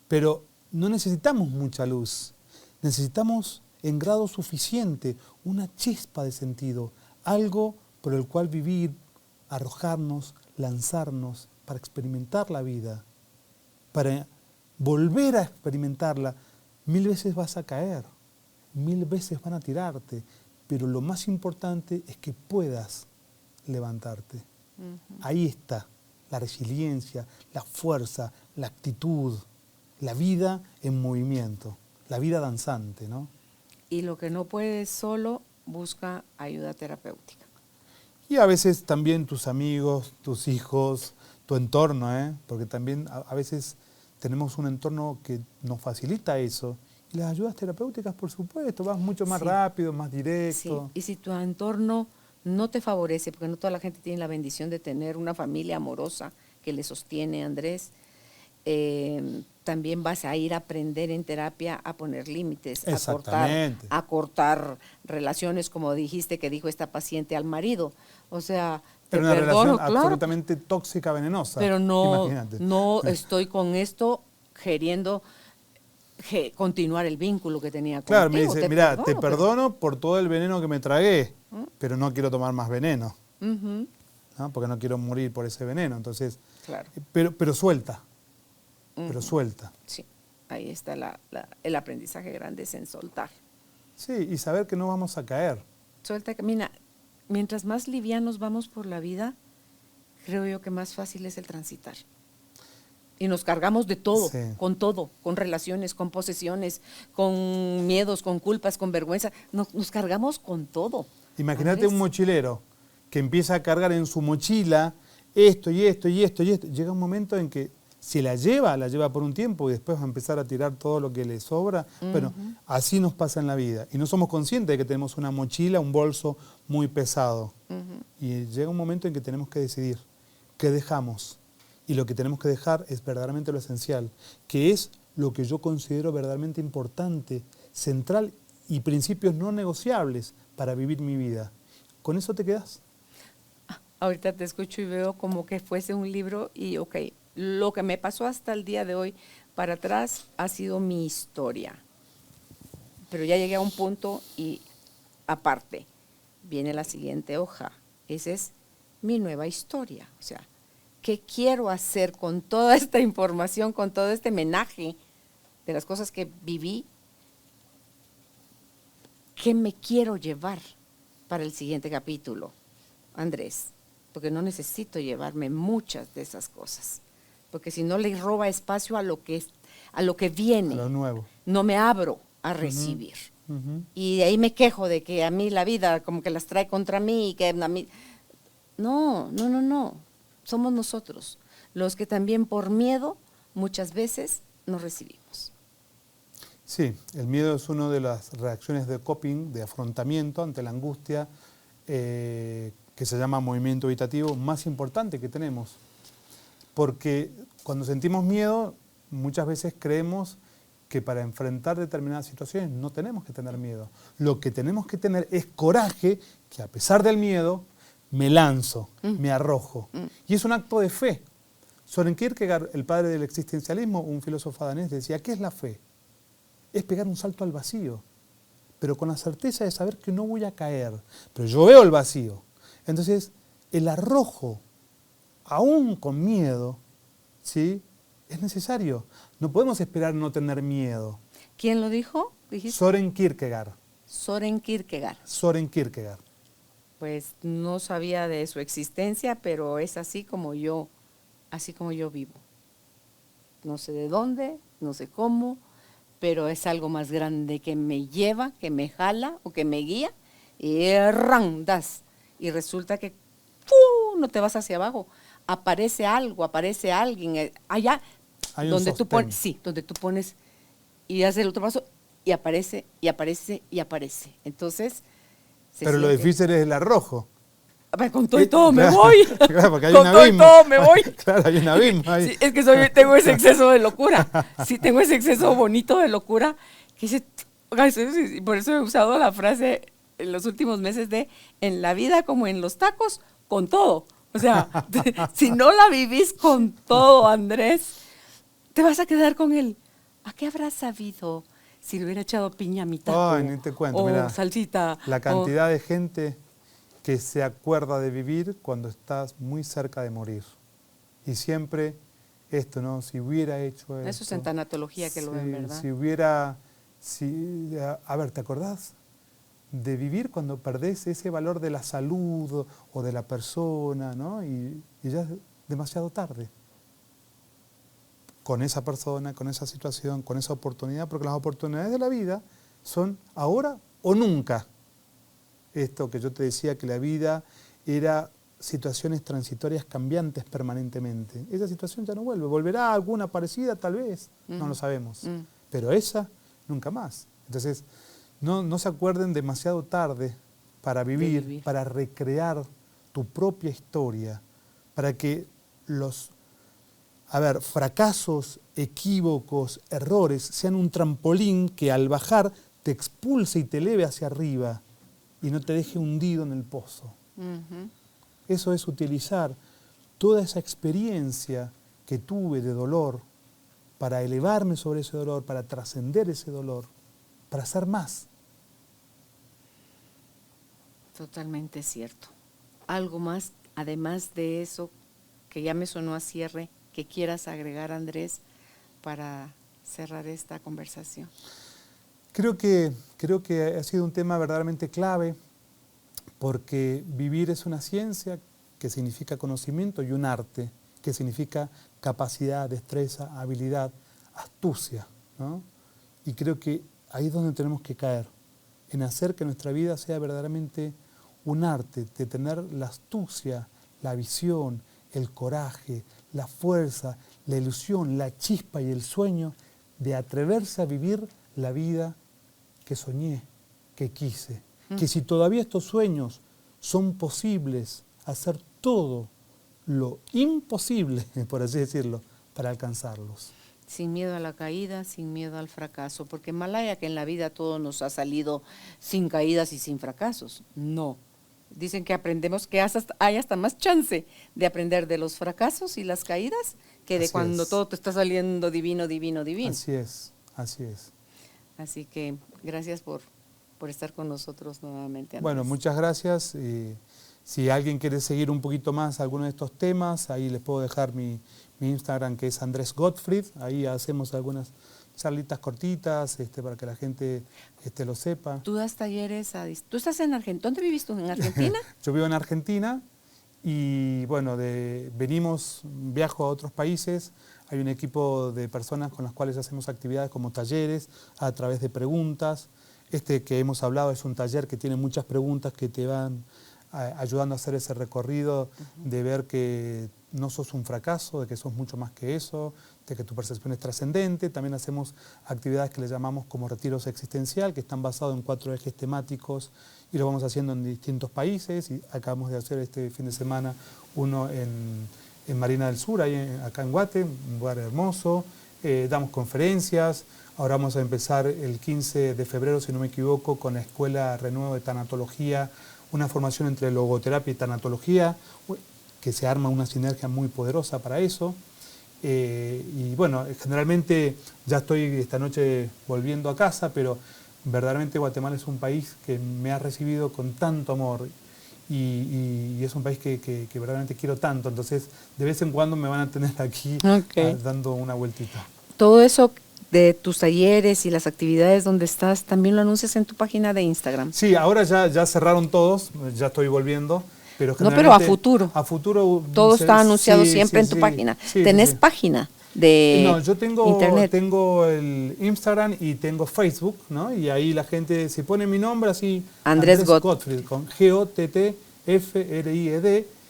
Pero no necesitamos mucha luz, necesitamos en grado suficiente una chispa de sentido, algo por el cual vivir, arrojarnos, lanzarnos, para experimentar la vida, para volver a experimentarla. 1000 veces vas a caer, 1000 veces van a tirarte, pero lo más importante es que puedas levantarte. Ahí está la resiliencia, la fuerza, la actitud, la vida en movimiento, la vida danzante, ¿no? Y lo que no puedes solo, busca ayuda terapéutica. Y a veces también tus amigos, tus hijos, tu entorno, porque también a veces tenemos un entorno que nos facilita eso. Y las ayudas terapéuticas, por supuesto, vas mucho más rápido, más directo. Sí. Y si tu entorno no te favorece, porque no toda la gente tiene la bendición de tener una familia amorosa que le sostiene, Andrés, también vas a ir a aprender en terapia a poner límites, a cortar relaciones, como dijiste que dijo esta paciente al marido. O sea, pero una relación absolutamente tóxica, venenosa. Pero no estoy con esto queriendo continuar el vínculo que tenía contigo. Claro, me dice, mira, te perdono por todo el veneno que me tragué, pero no quiero tomar más veneno, ¿no? Porque no quiero morir por ese veneno. Entonces, claro. pero suelta. Pero suelta. Sí, ahí está el aprendizaje grande, es en soltar. Sí, y saber que no vamos a caer. Suelta, camina. Mientras más livianos vamos por la vida, creo yo que más fácil es el transitar. Y nos cargamos de todo, con relaciones, con posesiones, con miedos, con culpas, con vergüenza. Nos cargamos con todo. Imagínate un mochilero que empieza a cargar en su mochila esto y esto y esto y esto. Llega un momento en que si la lleva por un tiempo y después va a empezar a tirar todo lo que le sobra. Bueno, así nos pasa en la vida. Y no somos conscientes de que tenemos una mochila, un bolso muy pesado. Y llega un momento en que tenemos que decidir qué dejamos. Y lo que tenemos que dejar es verdaderamente lo esencial, que es lo que yo considero verdaderamente importante, central y principios no negociables para vivir mi vida. ¿Con eso te quedas? Ahorita te escucho y veo como que fuese un libro y lo que me pasó hasta el día de hoy para atrás ha sido mi historia. Pero ya llegué a un punto y aparte viene la siguiente hoja. Esa es mi nueva historia. O sea, ¿qué quiero hacer con toda esta información, con todo este menaje de las cosas que viví? ¿Qué me quiero llevar para el siguiente capítulo, Andrés? Porque no necesito llevarme muchas de esas cosas. Porque si no le roba espacio a lo que viene, a lo nuevo. No me abro a recibir. Y de ahí me quejo de que a mí la vida como que las trae contra mí y que a mí... No. Somos nosotros los que también por miedo muchas veces no recibimos. Sí, el miedo es una de las reacciones de coping, de afrontamiento ante la angustia, que se llama movimiento evitativo, más importante que tenemos. Porque cuando sentimos miedo, muchas veces creemos que para enfrentar determinadas situaciones no tenemos que tener miedo. Lo que tenemos que tener es coraje, que a pesar del miedo, me lanzo, me arrojo. Y es un acto de fe. Søren Kierkegaard, el padre del existencialismo, un filósofo danés, decía, ¿qué es la fe? Es pegar un salto al vacío. pero con la certeza de saber que no voy a caer. Pero yo veo el vacío. Entonces, el arrojo, aún con miedo, ¿sí?, es necesario. No podemos esperar no tener miedo. ¿Quién lo dijo? ¿Dijiste? Soren Kierkegaard. Soren Kierkegaard. Soren Kierkegaard. Pues no sabía de su existencia, pero es así como yo vivo. No sé de dónde, no sé cómo, pero es algo más grande que me lleva, que me jala o que me guía y das. Y resulta que no te vas hacia abajo, aparece algo, aparece alguien allá donde tú pones, donde tú pones y haces el otro paso y aparece y aparece y aparece. Entonces, pero lo difícil es el arrojo. A ver, con todo y todo me voy. Claro, porque hay con un todo y abismo. todo me voy. Claro, hay un abismo ahí. Sí, es que tengo ese exceso de locura. Sí, tengo ese exceso bonito de locura. Que y por eso he usado la frase en los últimos meses de en la vida como en los tacos, con todo. O sea, si no la vivís con todo, Andrés, te vas a quedar con él. ¿A qué habrás sabido si le hubiera echado piña a mi taco? Ay, ni te cuento, o mirá, salsita. la cantidad de gente que se acuerda de vivir cuando estás muy cerca de morir. Y siempre esto, ¿no? Si hubiera hecho esto. Eso es en tanatología que lo ven, ¿verdad? A ver, ¿te acordás de vivir cuando perdés ese valor de la salud o de la persona, ¿no? Y ya es demasiado tarde. Con esa persona, con esa situación, con esa oportunidad, porque las oportunidades de la vida son ahora o nunca. Esto que yo te decía, que la vida era situaciones transitorias cambiantes permanentemente. Esa situación ya no vuelve. ¿Volverá alguna parecida tal vez? No lo sabemos. Pero esa, nunca más. Entonces, no se acuerden demasiado tarde para vivir, para recrear tu propia historia, para que los fracasos, equívocos, errores sean un trampolín que al bajar te expulse y te eleve hacia arriba y no te deje hundido en el pozo. Eso es utilizar toda esa experiencia que tuve de dolor para elevarme sobre ese dolor, para trascender ese dolor, para ser más. Totalmente cierto. Algo más, además de eso, que ya me sonó a cierre, que quieras agregar, Andrés, para cerrar esta conversación. Creo que ha sido un tema verdaderamente clave, porque vivir es una ciencia que significa conocimiento y un arte que significa capacidad, destreza, habilidad, astucia, ¿no? Y creo que ahí es donde tenemos que caer, en hacer que nuestra vida sea verdaderamente un arte, de tener la astucia, la visión, el coraje, la fuerza, la ilusión, la chispa y el sueño de atreverse a vivir la vida que soñé, que quise. Que si todavía estos sueños son posibles, hacer todo lo imposible, por así decirlo, para alcanzarlos. Sin miedo a la caída, sin miedo al fracaso, porque malaya que en la vida todo nos ha salido sin caídas y sin fracasos. No. Dicen que aprendemos, que hay hasta más chance de aprender de los fracasos y las caídas que de cuando todo te está saliendo divino, divino, divino. Así es, así es. Así que gracias por estar con nosotros nuevamente, Andrés. Bueno, muchas gracias. Si alguien quiere seguir un poquito más alguno de estos temas, ahí les puedo dejar mi Instagram, que es Andrés Gottfried. Ahí hacemos algunas charlitas cortitas para que la gente lo sepa. Tú das talleres ¿Tú estás en Argentina? ¿Dónde vivís tú? ¿En Argentina? Yo vivo en Argentina y bueno, viajo a otros países. Hay un equipo de personas con las cuales hacemos actividades como talleres a través de preguntas. Que hemos hablado es un taller que tiene muchas preguntas que te van ayudando a hacer ese recorrido de ver que no sos un fracaso, de que sos mucho más que eso, de que tu percepción es trascendente. También hacemos actividades que le llamamos como retiros existencial, que están basados en 4 ejes temáticos y lo vamos haciendo en distintos países. Y acabamos de hacer este fin de semana uno en Marina del Sur, acá en Guate, un lugar hermoso. Damos conferencias. Ahora vamos a empezar el 15 de febrero, si no me equivoco, con la Escuela Renuevo de Tanatología, una formación entre logoterapia y tanatología, que se arma una sinergia muy poderosa para eso. Y bueno, generalmente ya estoy esta noche volviendo a casa, pero verdaderamente Guatemala es un país que me ha recibido con tanto amor y es un país que verdaderamente quiero tanto. Entonces, de vez en cuando me van a tener aquí dando una vueltita. Todo eso de tus talleres y las actividades donde estás, ¿también lo anuncias en tu página de Instagram? Sí, ahora ya cerraron todos, ya estoy volviendo. Pero no, pero a futuro. A futuro. Todo está anunciado siempre en tu página. ¿Tenés página de No, yo internet? tengo el Instagram y tengo Facebook, ¿no? Y ahí la gente, si pone mi nombre así, Andrés Gottfried, con Gottfried,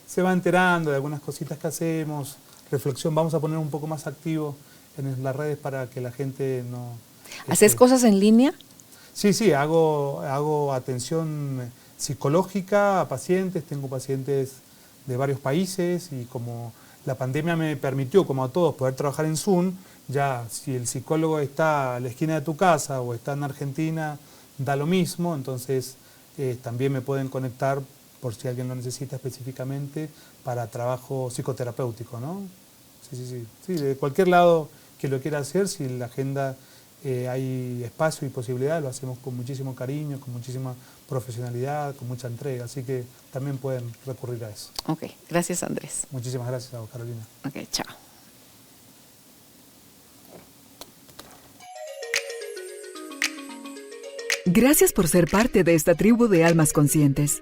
se va enterando de algunas cositas que hacemos, reflexión, vamos a poner un poco más activo en las redes para que la gente no... ¿Haces cosas en línea? Sí, hago atención psicológica a pacientes, tengo pacientes de varios países y como la pandemia me permitió, como a todos, poder trabajar en Zoom, ya si el psicólogo está a la esquina de tu casa o está en Argentina, da lo mismo, entonces también me pueden conectar por si alguien lo necesita específicamente para trabajo psicoterapéutico, ¿no? Sí, de cualquier lado que lo quiera hacer, si en la agenda hay espacio y posibilidad, lo hacemos con muchísimo cariño, con muchísima profesionalidad, con mucha entrega, así que también pueden recurrir a eso. Ok, gracias Andrés. Muchísimas gracias a vos, Carolina. Ok, chao. Gracias por ser parte de esta tribu de almas conscientes.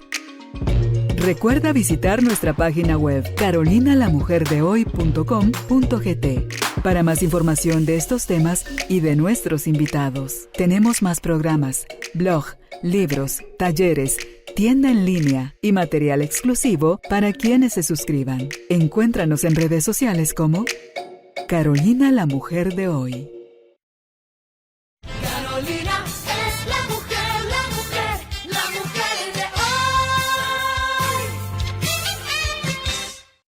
Recuerda visitar nuestra página web carolinalamujerdehoy.com.gt para más información de estos temas y de nuestros invitados. Tenemos más programas, blog, libros, talleres, tienda en línea y material exclusivo para quienes se suscriban. Encuéntranos en redes sociales como Carolina la Mujer de Hoy.